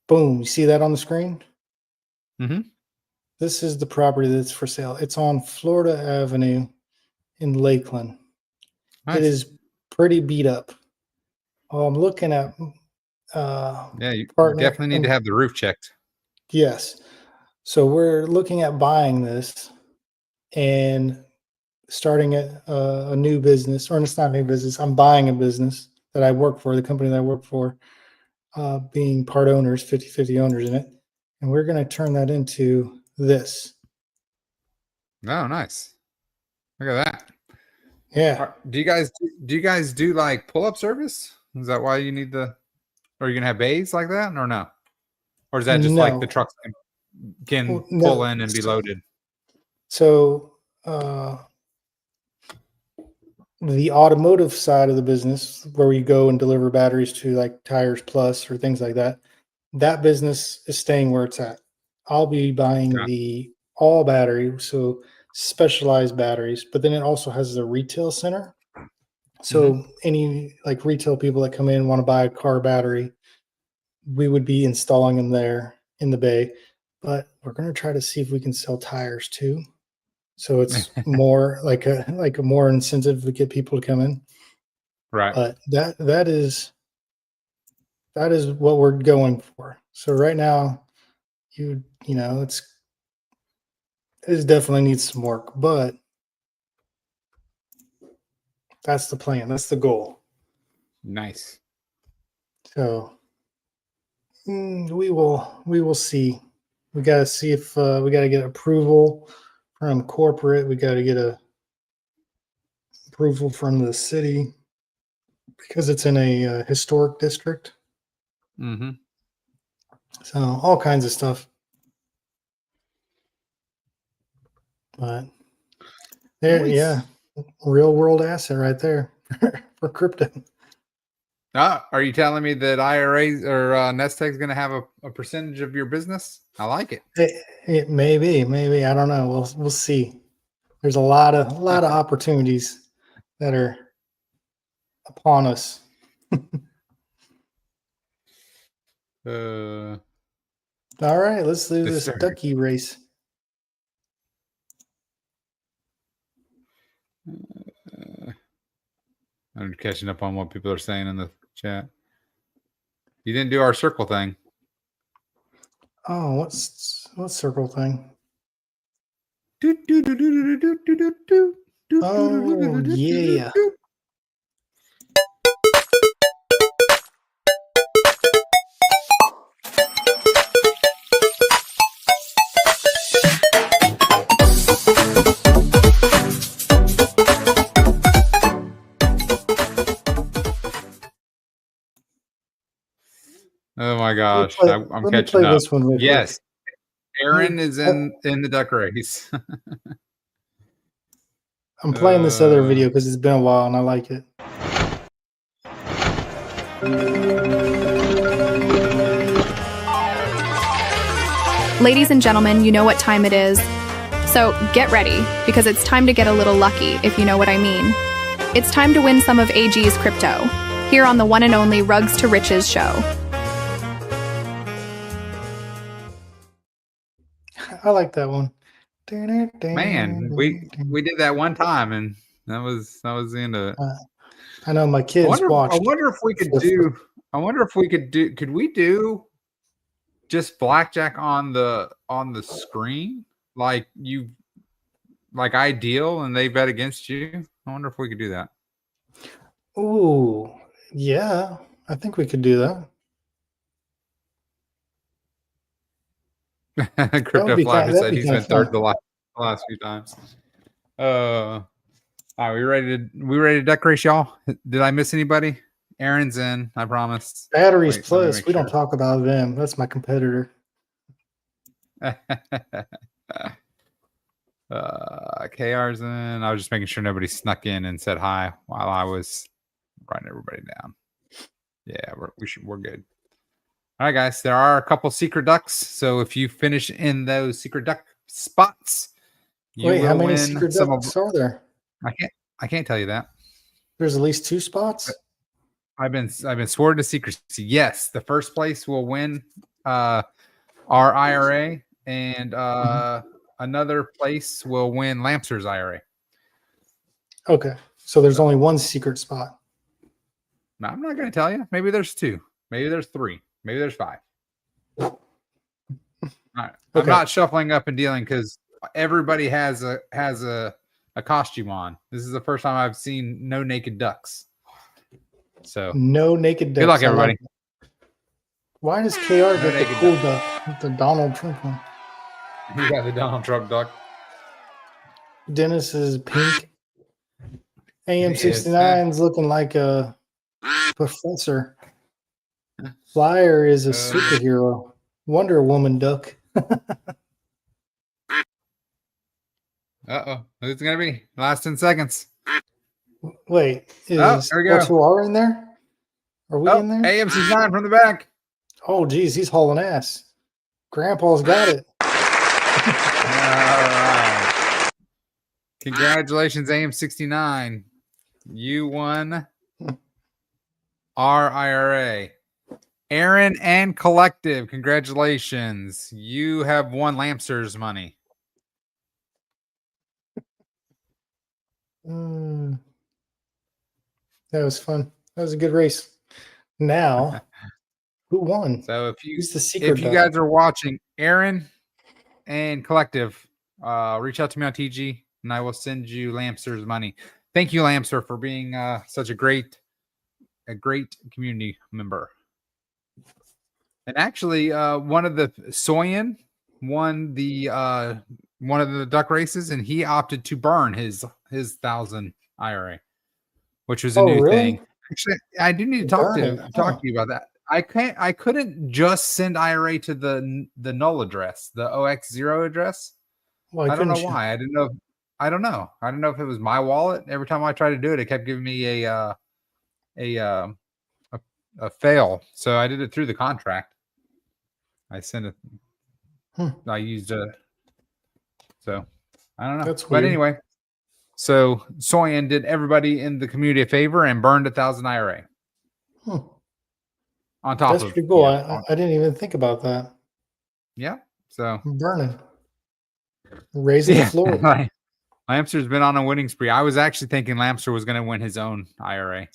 Speaker 2: Boom! You see that on the screen?
Speaker 3: Mm-hmm.
Speaker 2: This is the property that's for sale. It's on Florida Avenue in Lakeland.
Speaker 3: Nice.
Speaker 2: It is pretty beat up. Oh, I'm looking at
Speaker 3: yeah, you
Speaker 2: partner.
Speaker 3: definitely need to have the roof checked.
Speaker 2: Yes. So we're looking at buying this and starting a new business, or it's not a new business. I'm buying a business that I work for, the company that I work for, being part owners, 50-50 owners in it. And we're going to turn that into this.
Speaker 3: Oh, nice. Look at that.
Speaker 2: Yeah.
Speaker 3: Do you guys do like pull-up service? Is that why you need the, are you gonna have bays like that or no? Or is that just like the
Speaker 2: No.
Speaker 3: trucks can
Speaker 2: Well,
Speaker 3: pull
Speaker 2: no.
Speaker 3: in and be loaded?
Speaker 2: So the automotive side of the business, where we go and deliver batteries to like Tires Plus or things like that, that business is staying where it's at. I'll be buying
Speaker 3: Yeah.
Speaker 2: the all battery, so specialized batteries, but then it also has the retail center. So any like retail people that come in and want to buy a car battery, we would be installing them there in the bay. But we're going to try to see if we can sell tires too. So it's more like a more incentive to get people to come in.
Speaker 3: Right.
Speaker 2: But that is what we're going for. So right now, you know, it definitely needs some work, but that's the plan. That's the goal.
Speaker 3: Nice.
Speaker 2: So we will see. We got to see if we got to get approval from corporate. We got to get approval from the city because it's in a historic district.
Speaker 3: Mm-hmm.
Speaker 2: So all kinds of stuff. But there,
Speaker 3: Nice.
Speaker 2: yeah, real world asset right there for crypto.
Speaker 3: Are you telling me that IRA or Nest Egg is going to have a percentage of your business? I like it.
Speaker 2: It maybe I don't know. We'll see. There's a lot of opportunities that are upon us.
Speaker 3: Uh,
Speaker 2: All right, let's do this
Speaker 3: Sorry.
Speaker 2: ducky race.
Speaker 3: I'm catching up on what people are saying in the chat. You didn't do our circle thing.
Speaker 2: Oh, what's circle thing? Oh yeah.
Speaker 3: Oh my gosh, I'm
Speaker 2: Let me
Speaker 3: catching
Speaker 2: play
Speaker 3: up.
Speaker 2: this one real
Speaker 3: Yes,
Speaker 2: quick.
Speaker 3: Aaron is in the duck race.
Speaker 2: I'm playing this other video because it's been a while and I like it.
Speaker 4: Ladies and gentlemen, you know what time it is. So get ready, because it's time to get a little lucky, if you know what I mean. It's time to win some of AG's crypto, here on the one and only Rugs to Riches show.
Speaker 2: I like that one.
Speaker 3: Man, we did that one time, and that was the end of it.
Speaker 2: I know my kids watched.
Speaker 3: I wonder if we could do. I wonder if we could do. Could we do just blackjack on the screen, like I deal and they bet against you? I wonder if we could do that.
Speaker 2: Ooh, yeah, I think we could do that.
Speaker 3: Crypto Fly said he's been third
Speaker 2: fun.
Speaker 3: the last few times. All right, we ready to duck race, y'all? Did I miss anybody? Aaron's in, I promise.
Speaker 2: Batteries Plus, we don't talk about them. That's my competitor.
Speaker 3: KR's in. I was just making sure nobody snuck in and said hi while I was writing everybody down. Yeah, we're good. All right, guys. There are a couple secret ducks. So if you finish in those secret duck spots, you
Speaker 2: Wait, how
Speaker 3: will
Speaker 2: many
Speaker 3: win
Speaker 2: secret
Speaker 3: some of.
Speaker 2: ducks are there?
Speaker 3: I can't tell you that.
Speaker 2: There's at least 2 spots.
Speaker 3: I've been sworn to secrecy. Yes, the first place will win our IRA, and another place will win Lamster's IRA.
Speaker 2: Okay, so there's only 1 secret spot.
Speaker 3: No, I'm not going to tell you. Maybe there's 2. Maybe there's 3. Maybe there's 5. All right. I'm
Speaker 2: Okay.
Speaker 3: not shuffling up and dealing because everybody has a costume on. This is the first time I've seen no naked ducks. So
Speaker 2: No naked ducks.
Speaker 3: good luck, everybody.
Speaker 2: Like why does KR get the cool duck with the Donald Trump one?
Speaker 3: You got the Donald Trump duck.
Speaker 2: Dennis is pink. AM69's looking like a professor. Flyer is a superhero. Wonder Woman duck.
Speaker 3: Uh-oh. Who's it going to be? Last 10 seconds.
Speaker 2: Wait, is
Speaker 3: there we go.
Speaker 2: R2R in there? Are we in there?
Speaker 3: AMC's 9 from the back.
Speaker 2: Oh, geez, he's hauling ass. Grandpa's got it.
Speaker 3: All right. Congratulations, AM69. You won our IRA. Aaron and Collective, congratulations. You have won Lamster's money.
Speaker 2: That was fun. That was a good race. Now, who won?
Speaker 3: So
Speaker 2: Who's the secret
Speaker 3: if you
Speaker 2: duck?
Speaker 3: guys are watching, Aaron and Collective, reach out to me on TG and I will send you Lamster's money. Thank you, Lamster, for being such a great community member. And actually, one of the Soyan won the one of the duck races, and he opted to burn his 1,000 IRA, which was a new
Speaker 2: really?
Speaker 3: thing. Actually, I do need to talk to you about that. I couldn't just send IRA to the null address, the OX0 address.
Speaker 2: Why
Speaker 3: I don't know
Speaker 2: couldn't you?
Speaker 3: why. I don't know. I don't know if it was my wallet. Every time I tried to do it, it kept giving me a fail. So I did it through the contract. I sent it. I used a. So I don't know.
Speaker 2: That's
Speaker 3: but
Speaker 2: weird.
Speaker 3: anyway, so Soyan did everybody in the community a favor and burned 1,000 IRA. On top
Speaker 2: That's
Speaker 3: of
Speaker 2: pretty cool.
Speaker 3: Yeah,
Speaker 2: I didn't even think about that.
Speaker 3: yeah. So
Speaker 2: Burning. Raising the floor.
Speaker 3: Lamster's been on a winning spree. I was actually thinking Lamster was going to win his own IRA.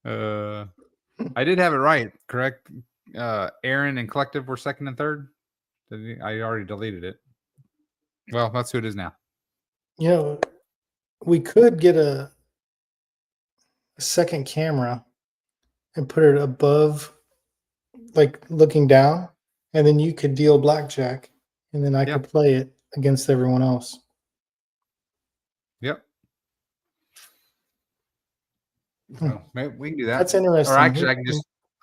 Speaker 3: I did have it right, correct? Aaron and Collective were second and third. I already deleted it. Well, that's who it is now.
Speaker 2: You know, we could get a second camera and put it above, like looking down, and then you could deal blackjack, and then I could play it against everyone else.
Speaker 3: Yep. So maybe we can do that.
Speaker 2: That's interesting.
Speaker 3: Or actually,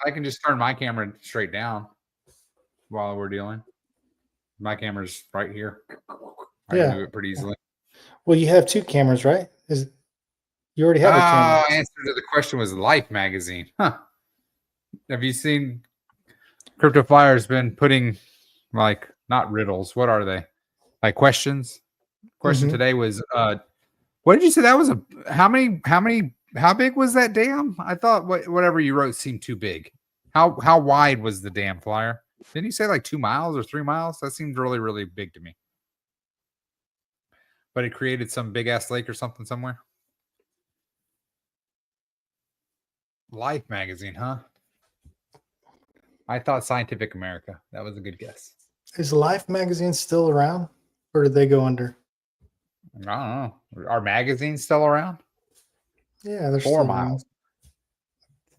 Speaker 3: I can just turn my camera straight down while we're dealing. My camera's right here. I can move it pretty easily.
Speaker 2: Well, you have 2 cameras, right? You already have a camera.
Speaker 3: Answer to the question was Life magazine. Huh. Have you seen Crypto Flyer's been putting like not riddles? What are they? Like questions? Question today was what did you say that was how big was that dam? I thought whatever you wrote seemed too big. How wide was the dam, Flyer? Didn't you say like 2 miles or 3 miles? That seemed really, really big to me. But it created some big ass lake or something somewhere. Life magazine, huh? I thought Scientific America. That was a good guess.
Speaker 2: Is Life magazine still around, or did they go under?
Speaker 3: I don't know. Are magazines still around?
Speaker 2: Yeah, they're
Speaker 3: 4
Speaker 2: still
Speaker 3: miles.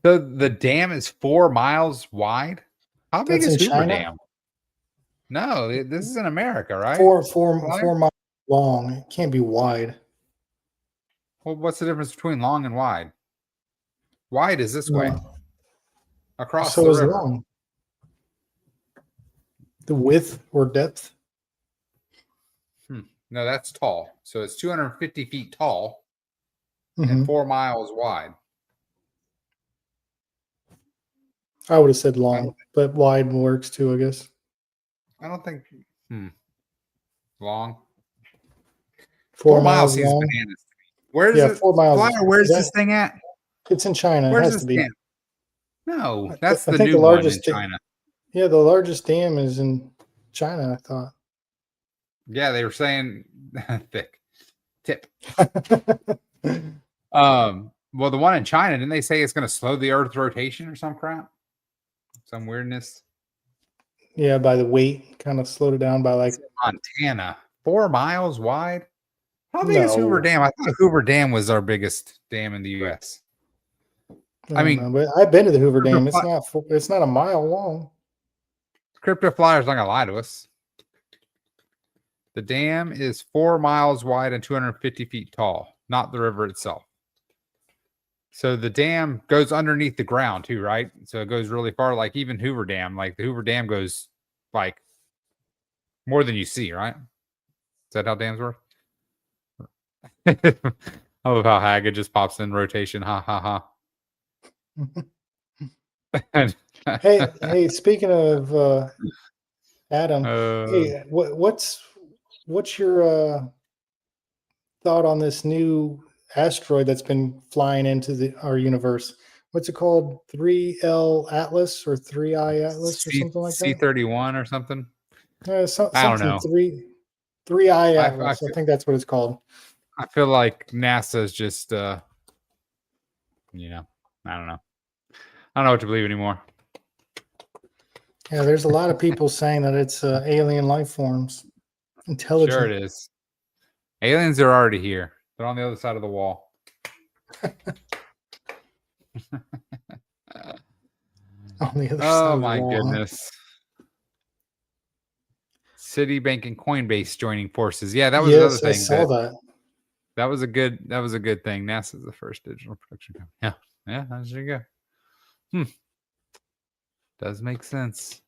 Speaker 3: So the dam is 4 miles wide. How big is Hoover
Speaker 2: China?
Speaker 3: Dam? No, this is in America, right?
Speaker 2: 4 miles long. It can't be wide.
Speaker 3: Well, what's the difference between long and wide? Wide is this way. Across the river. So is
Speaker 2: long. The width or depth?
Speaker 3: No, that's tall. So it's 250 feet tall and 4 miles wide.
Speaker 2: I would have said long, but wide works too, I guess.
Speaker 3: I don't think long.
Speaker 2: 4
Speaker 3: 4 miles
Speaker 2: miles
Speaker 3: seems
Speaker 2: long.
Speaker 3: bananas. Where is
Speaker 2: Yeah,
Speaker 3: it?
Speaker 2: 4 miles.
Speaker 3: Flyer, where's this thing at?
Speaker 2: It's in China. It
Speaker 3: Where's
Speaker 2: has
Speaker 3: this
Speaker 2: to be.
Speaker 3: dam? No, that's
Speaker 2: I
Speaker 3: the
Speaker 2: think
Speaker 3: new
Speaker 2: the
Speaker 3: one in
Speaker 2: largest.
Speaker 3: China.
Speaker 2: Yeah, the largest dam is in China, I thought.
Speaker 3: Yeah, they were saying thick tip. Well, the one in China, didn't they say it's going to slow the Earth's rotation or some crap? Some weirdness.
Speaker 2: Yeah, by the weight, kind of slowed it down by like.
Speaker 3: Montana, 4 miles wide. How big is Hoover
Speaker 2: No,
Speaker 3: Dam? I thought Hoover Dam was our biggest dam in the U.S.
Speaker 2: I
Speaker 3: I
Speaker 2: don't
Speaker 3: mean,
Speaker 2: know, but I've been to the Hoover Dam.
Speaker 3: Crypto
Speaker 2: It's not a mile long.
Speaker 3: Flyer's not going to lie to us. The dam is 4 miles wide and 250 feet tall, not the river itself. So the dam goes underneath the ground too, right? So it goes really far. Like even Hoover Dam, like the Hoover Dam goes like more than you see, right? Is that how dams work? I love how Haggard just pops in rotation. Ha ha ha.
Speaker 2: Hey, speaking of Adam,
Speaker 3: Uh,
Speaker 2: hey, what's your thought on this new asteroid that's been flying into our universe? What's it called? 3L Atlas or 3I Atlas or something like that?
Speaker 3: C31 or something. I don't
Speaker 2: Something
Speaker 3: know.
Speaker 2: 3I
Speaker 3: I,
Speaker 2: Atlas. I think that's what it's called.
Speaker 3: I feel like NASA's just, I don't know. I don't know what to believe anymore.
Speaker 2: Yeah, there's a lot of people saying that it's alien life forms, intelligent.
Speaker 3: Sure it is. Aliens are already here. They're on the other side of the wall.
Speaker 2: On the other side
Speaker 3: Oh
Speaker 2: of the
Speaker 3: my
Speaker 2: wall, huh?
Speaker 3: goodness. Citibank and Coinbase joining forces. Yeah, that was another
Speaker 2: Yes, I
Speaker 3: thing.
Speaker 2: saw that.
Speaker 3: That was a good thing. NASA's the first digital production company. Yeah. Yeah, there you go. Does make sense.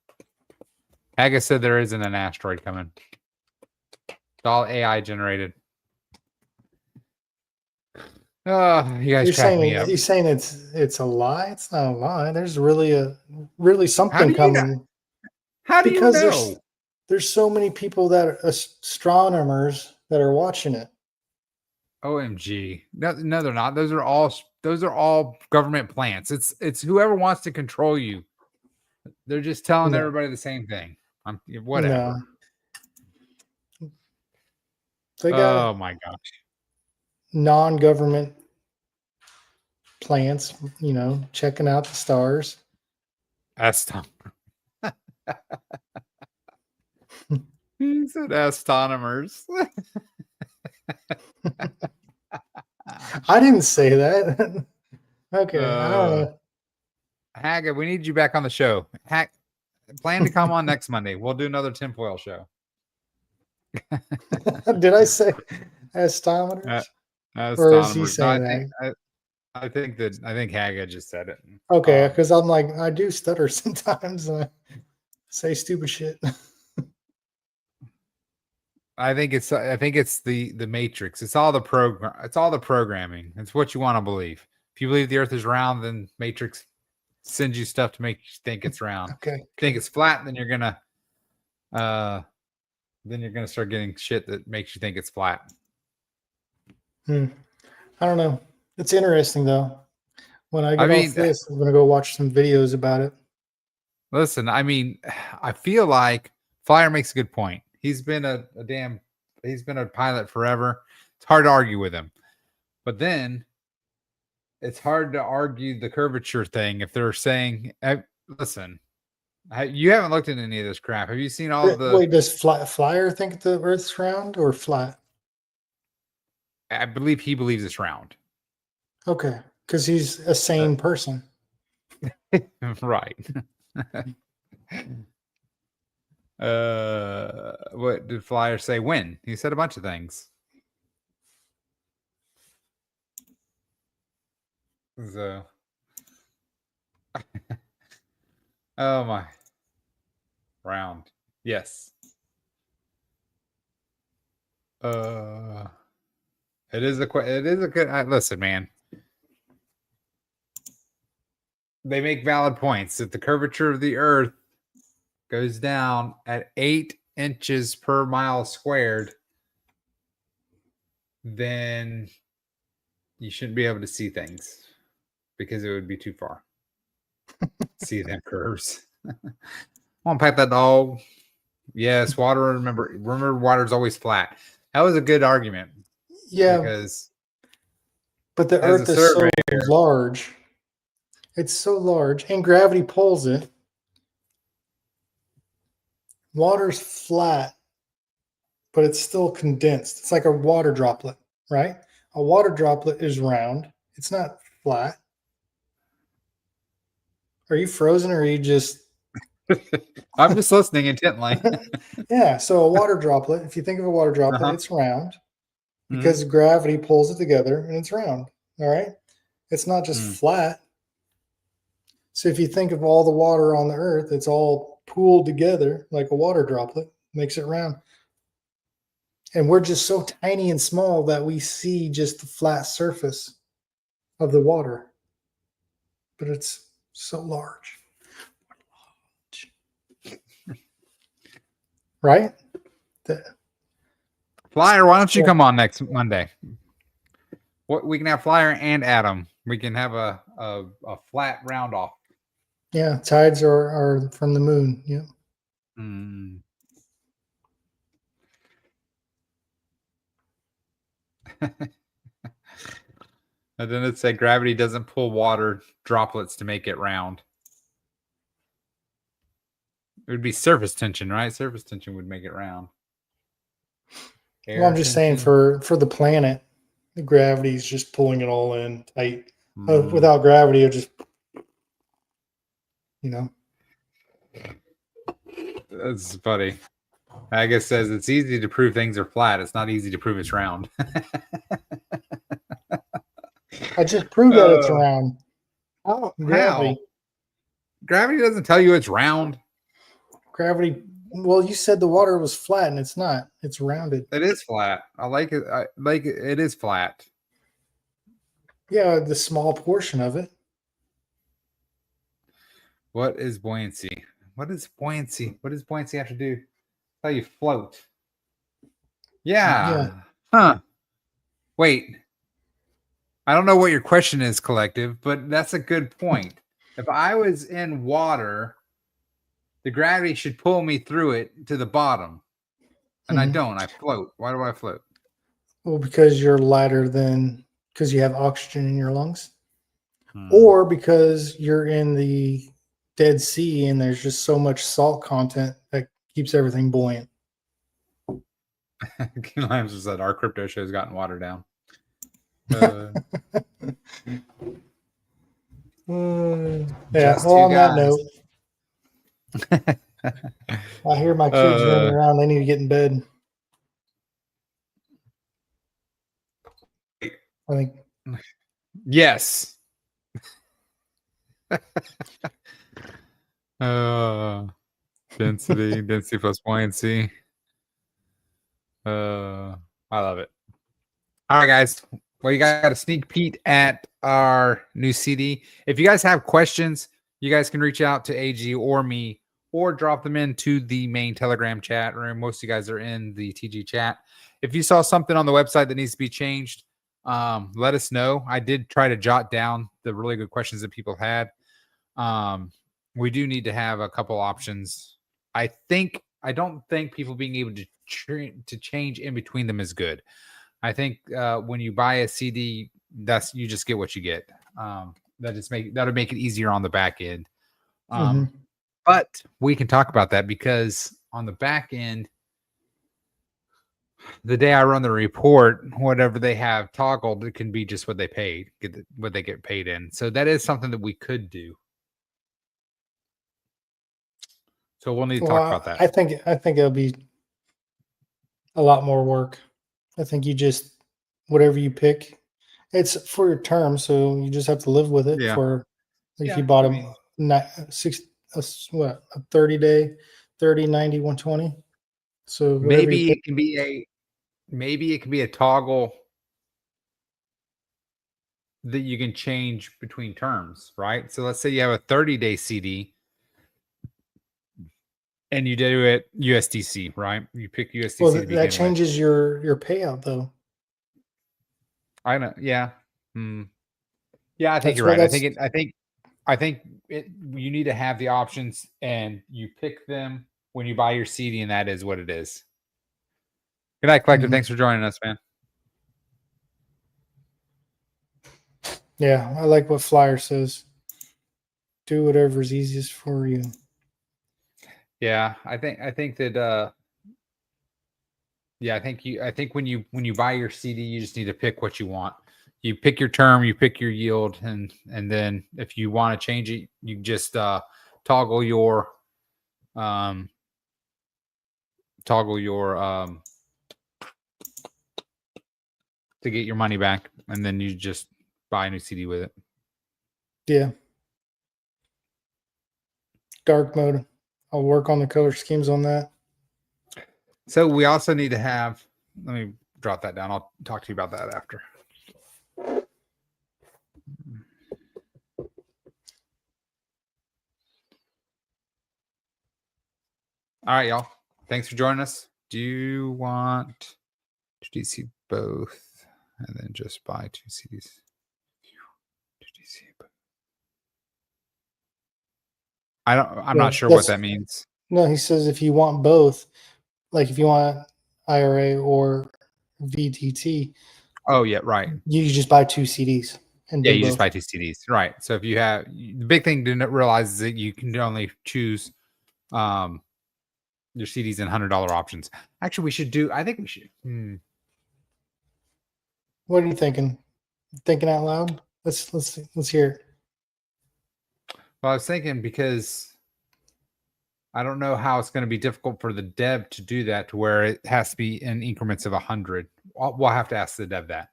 Speaker 3: Haggis said there isn't an asteroid coming. It's all AI generated. Oh, you guys crack me up.
Speaker 2: You're saying it's a lie? It's not a lie. There's really something
Speaker 3: How do you know?
Speaker 2: coming.
Speaker 3: How do you
Speaker 2: Because
Speaker 3: know?
Speaker 2: there's so many people that are astronomers that are watching it.
Speaker 3: OMG. No, they're not. Those are all government plants. It's whoever wants to control you. They're just telling
Speaker 2: No.
Speaker 3: everybody the same thing. Whatever.
Speaker 2: No. They got
Speaker 3: Oh my gosh.
Speaker 2: non-government plants, checking out the stars.
Speaker 3: That's Tom. He said astronomers.
Speaker 2: I didn't say that. Okay, I don't know.
Speaker 3: Haggard, we need you back on the show. Plan to come on next Monday. We'll do another tinfoil show.
Speaker 2: Did I say astronomers?
Speaker 3: That's
Speaker 2: Or is he saying that?
Speaker 3: I think Haggard just said it.
Speaker 2: Okay, because I'm like, I do stutter sometimes and I say stupid shit.
Speaker 3: I think it's the Matrix. It's all the programming. It's what you want to believe. If you believe the Earth is round, then Matrix sends you stuff to make you think it's round.
Speaker 2: Okay.
Speaker 3: Think it's flat, then you're gonna start getting shit that makes you think it's flat.
Speaker 2: I don't know. It's interesting though. When I get off this, I'm gonna go watch some videos about it.
Speaker 3: Listen, I feel like Flyer makes a good point. He's been a pilot forever. It's hard to argue with him. But then it's hard to argue the curvature thing if they're saying, listen, you haven't looked at any of this crap. Have you seen all the...
Speaker 2: Wait, does Flyer think the Earth's round or flat?
Speaker 3: I believe he believes it's round.
Speaker 2: Okay, because he's a sane person.
Speaker 3: Right. What did Flyer say when? He said a bunch of things. So oh my. Round. Yes. It is a good listen, man. they make valid points. If the curvature of the Earth goes down at 8 inches per mile squared, then you shouldn't be able to see things because it would be too far. See them curves. I'll unpack that dog. Yes, water. Remember, water's always flat. That was a good argument.
Speaker 2: Yeah,
Speaker 3: because
Speaker 2: but the Earth is so large. It's so large, and gravity pulls it. Water's flat, but it's still condensed. It's like a water droplet, right? A water droplet is round. It's not flat. Are you frozen or are you just...
Speaker 3: I'm just listening intently.
Speaker 2: Yeah, so a water droplet, if you think of a water droplet, it's round because gravity pulls it together and it's round, all right? It's not just flat. So if you think of all the water on the Earth, it's all pooled together like a water droplet, makes it round. And we're just so tiny and small that we see just the flat surface of the water. But it's so large. Right?
Speaker 3: Flyer, why don't you come on next Monday? We can have Flyer and Adam. We can have a flat round off.
Speaker 2: Yeah, tides are from the moon. Yeah.
Speaker 3: Mm. And then it said gravity doesn't pull water droplets to make it round. It would be surface tension, right? Surface tension would make it round.
Speaker 2: Well, I'm just saying for the planet, the gravity is just pulling it all in tight. Without gravity, it just,
Speaker 3: That's funny. I guess says it's easy to prove things are flat. It's not easy to prove it's round.
Speaker 2: I just proved that it's round.
Speaker 3: Oh,
Speaker 2: Gravity.
Speaker 3: how? Gravity doesn't tell you it's round.
Speaker 2: Gravity. Well, you said the water was flat, and it's not. It's rounded.
Speaker 3: It is flat. I like it. It is flat.
Speaker 2: Yeah, the small portion of it.
Speaker 3: What is buoyancy? What is buoyancy? What does buoyancy have to do? How you float? Yeah. Huh. Wait. I don't know what your question is, Collective, but that's a good point. If I was in water, the gravity should pull me through it to the bottom. And I don't. I float. Why do I float?
Speaker 2: Well, because you're lighter because you have oxygen in your lungs. Or because you're in the Dead Sea and there's just so much salt content that keeps everything buoyant.
Speaker 3: Limes just said our crypto show has gotten watered down.
Speaker 2: Yeah. Well, on that note, I hear my kids running around. They need to get in bed. I think.
Speaker 3: Yes. Density plus buoyancy. I love it. All right, guys. Well, you guys got a sneak peek at our new CD. If you guys have questions, you guys can reach out to AG or me or drop them into the main Telegram chat room. Most of you guys are in the TG chat. If you saw something on the website that needs to be changed, let us know. I did try to jot down the really good questions that people had. We do need to have a couple options. I don't think people being able to change in between them is good. I think when you buy a CD, you just get what you get. That'll make it easier on the back end. But we can talk about that because on the back end, the day I run the report, whatever they have toggled, it can be just what they paid, what they get paid in. So that is something that we could do. So we'll need to talk about that.
Speaker 2: I think it'll be a lot more work. I think you just, whatever you pick, it's for your term, so you just have to live with it if you bought a 30-day, 30, 90, 120. So
Speaker 3: maybe it can be a toggle that you can change between terms, right? So let's say you have a 30-day CD and you do it USDC, right? You pick USDC
Speaker 2: Well,
Speaker 3: to
Speaker 2: that
Speaker 3: begin
Speaker 2: changes your payout though.
Speaker 3: I know. Yeah. Yeah, I think
Speaker 2: That's
Speaker 3: you're
Speaker 2: what
Speaker 3: right.
Speaker 2: that's
Speaker 3: I think you need to have the options and you pick them when you buy your CD, and that is what it is. Good night, Collector.
Speaker 2: Mhm.
Speaker 3: Thanks for joining us, man.
Speaker 2: Yeah, I like what Flyer says. Do whatever's easiest for you.
Speaker 3: Yeah, I think that yeah, I think when you buy your CD, you just need to pick what you want. You pick your term, you pick your yield, and then if you want to change it, you just toggle your to get your money back, and then you just buy a new CD with it.
Speaker 2: Yeah. Dark mode. I'll work on the color schemes on that.
Speaker 3: So we also need to have, let me drop that down. I'll talk to you about that after. All right, y'all. Thanks for joining us. Do you want to DC both and then just buy 2 CDs? I'm not sure what that means.
Speaker 2: No, he says if you want both, like if you want IRA or VTT.
Speaker 3: Oh yeah, right.
Speaker 2: You just buy 2 CDs and
Speaker 3: yeah,
Speaker 2: do
Speaker 3: you
Speaker 2: both.
Speaker 3: just buy 2 CDs, right? So if you have the big thing to realize is that you can only choose your CDs and $100 options. Actually, we should do. I think we should.
Speaker 2: What are you thinking? Thinking out loud? Let's hear it.
Speaker 3: Well, I was thinking because I don't know how it's going to be difficult for the dev to do that to where it has to be in increments of 100. We'll have to ask the dev that.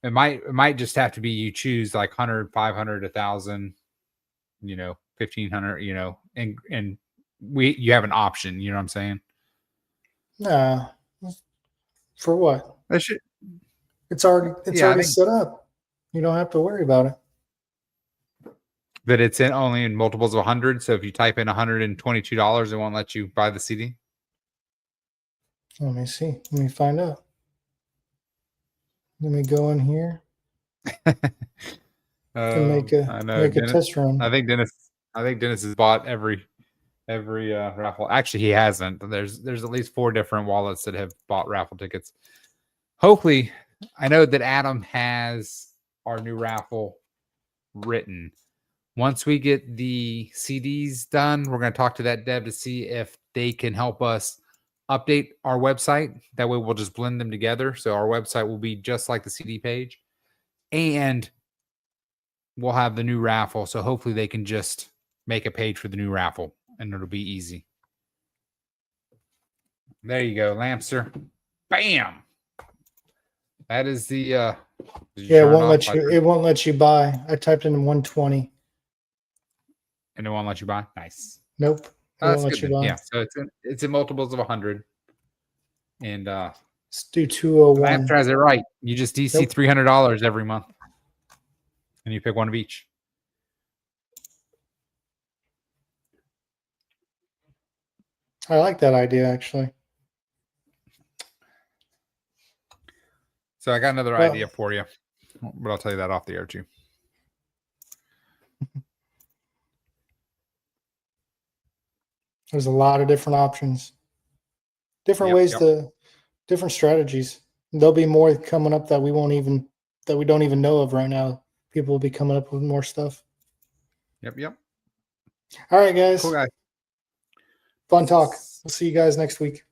Speaker 3: It might just have to be you choose like 100, 500, 1,000, 1,500, and you have an option. You know what I'm saying?
Speaker 2: Nah. For what?
Speaker 3: That should.
Speaker 2: It's already set up. You don't have to worry about it.
Speaker 3: That it's only in multiples of 100. So if you type in $122, it won't let you buy the CD.
Speaker 2: Let me see. Let me find out. Let me go in here and make a test run.
Speaker 3: I think Dennis has bought every raffle. Actually, he hasn't. There's at least 4 different wallets that have bought raffle tickets. Hopefully, I know that Adam has our new raffle written. Once we get the CDs done, we're going to talk to that dev to see if they can help us update our website. That way we'll just blend them together. So our website will be just like the CD page. And we'll have the new raffle. So hopefully they can just make a page for the new raffle and it'll be easy. There you go, Lampster. Bam. That is the
Speaker 2: yeah, it won't let you buy. I typed in 120.
Speaker 3: And it won't let you buy? Nice.
Speaker 2: Nope.
Speaker 3: That's good. Yeah, so it's in multiples of 100. And
Speaker 2: let's do 201.
Speaker 3: Lampster has it right. You just DC $300 every month. And you pick one of each.
Speaker 2: I like that idea, actually.
Speaker 3: So I got another idea for you, but I'll tell you that off the air too.
Speaker 2: There's a lot of different options, different different strategies. There'll be more coming up that we don't even know of right now. People will be coming up with more stuff.
Speaker 3: Yep.
Speaker 2: All right, guys.
Speaker 3: Cool, guys.
Speaker 2: Fun talk. We'll see you guys next week.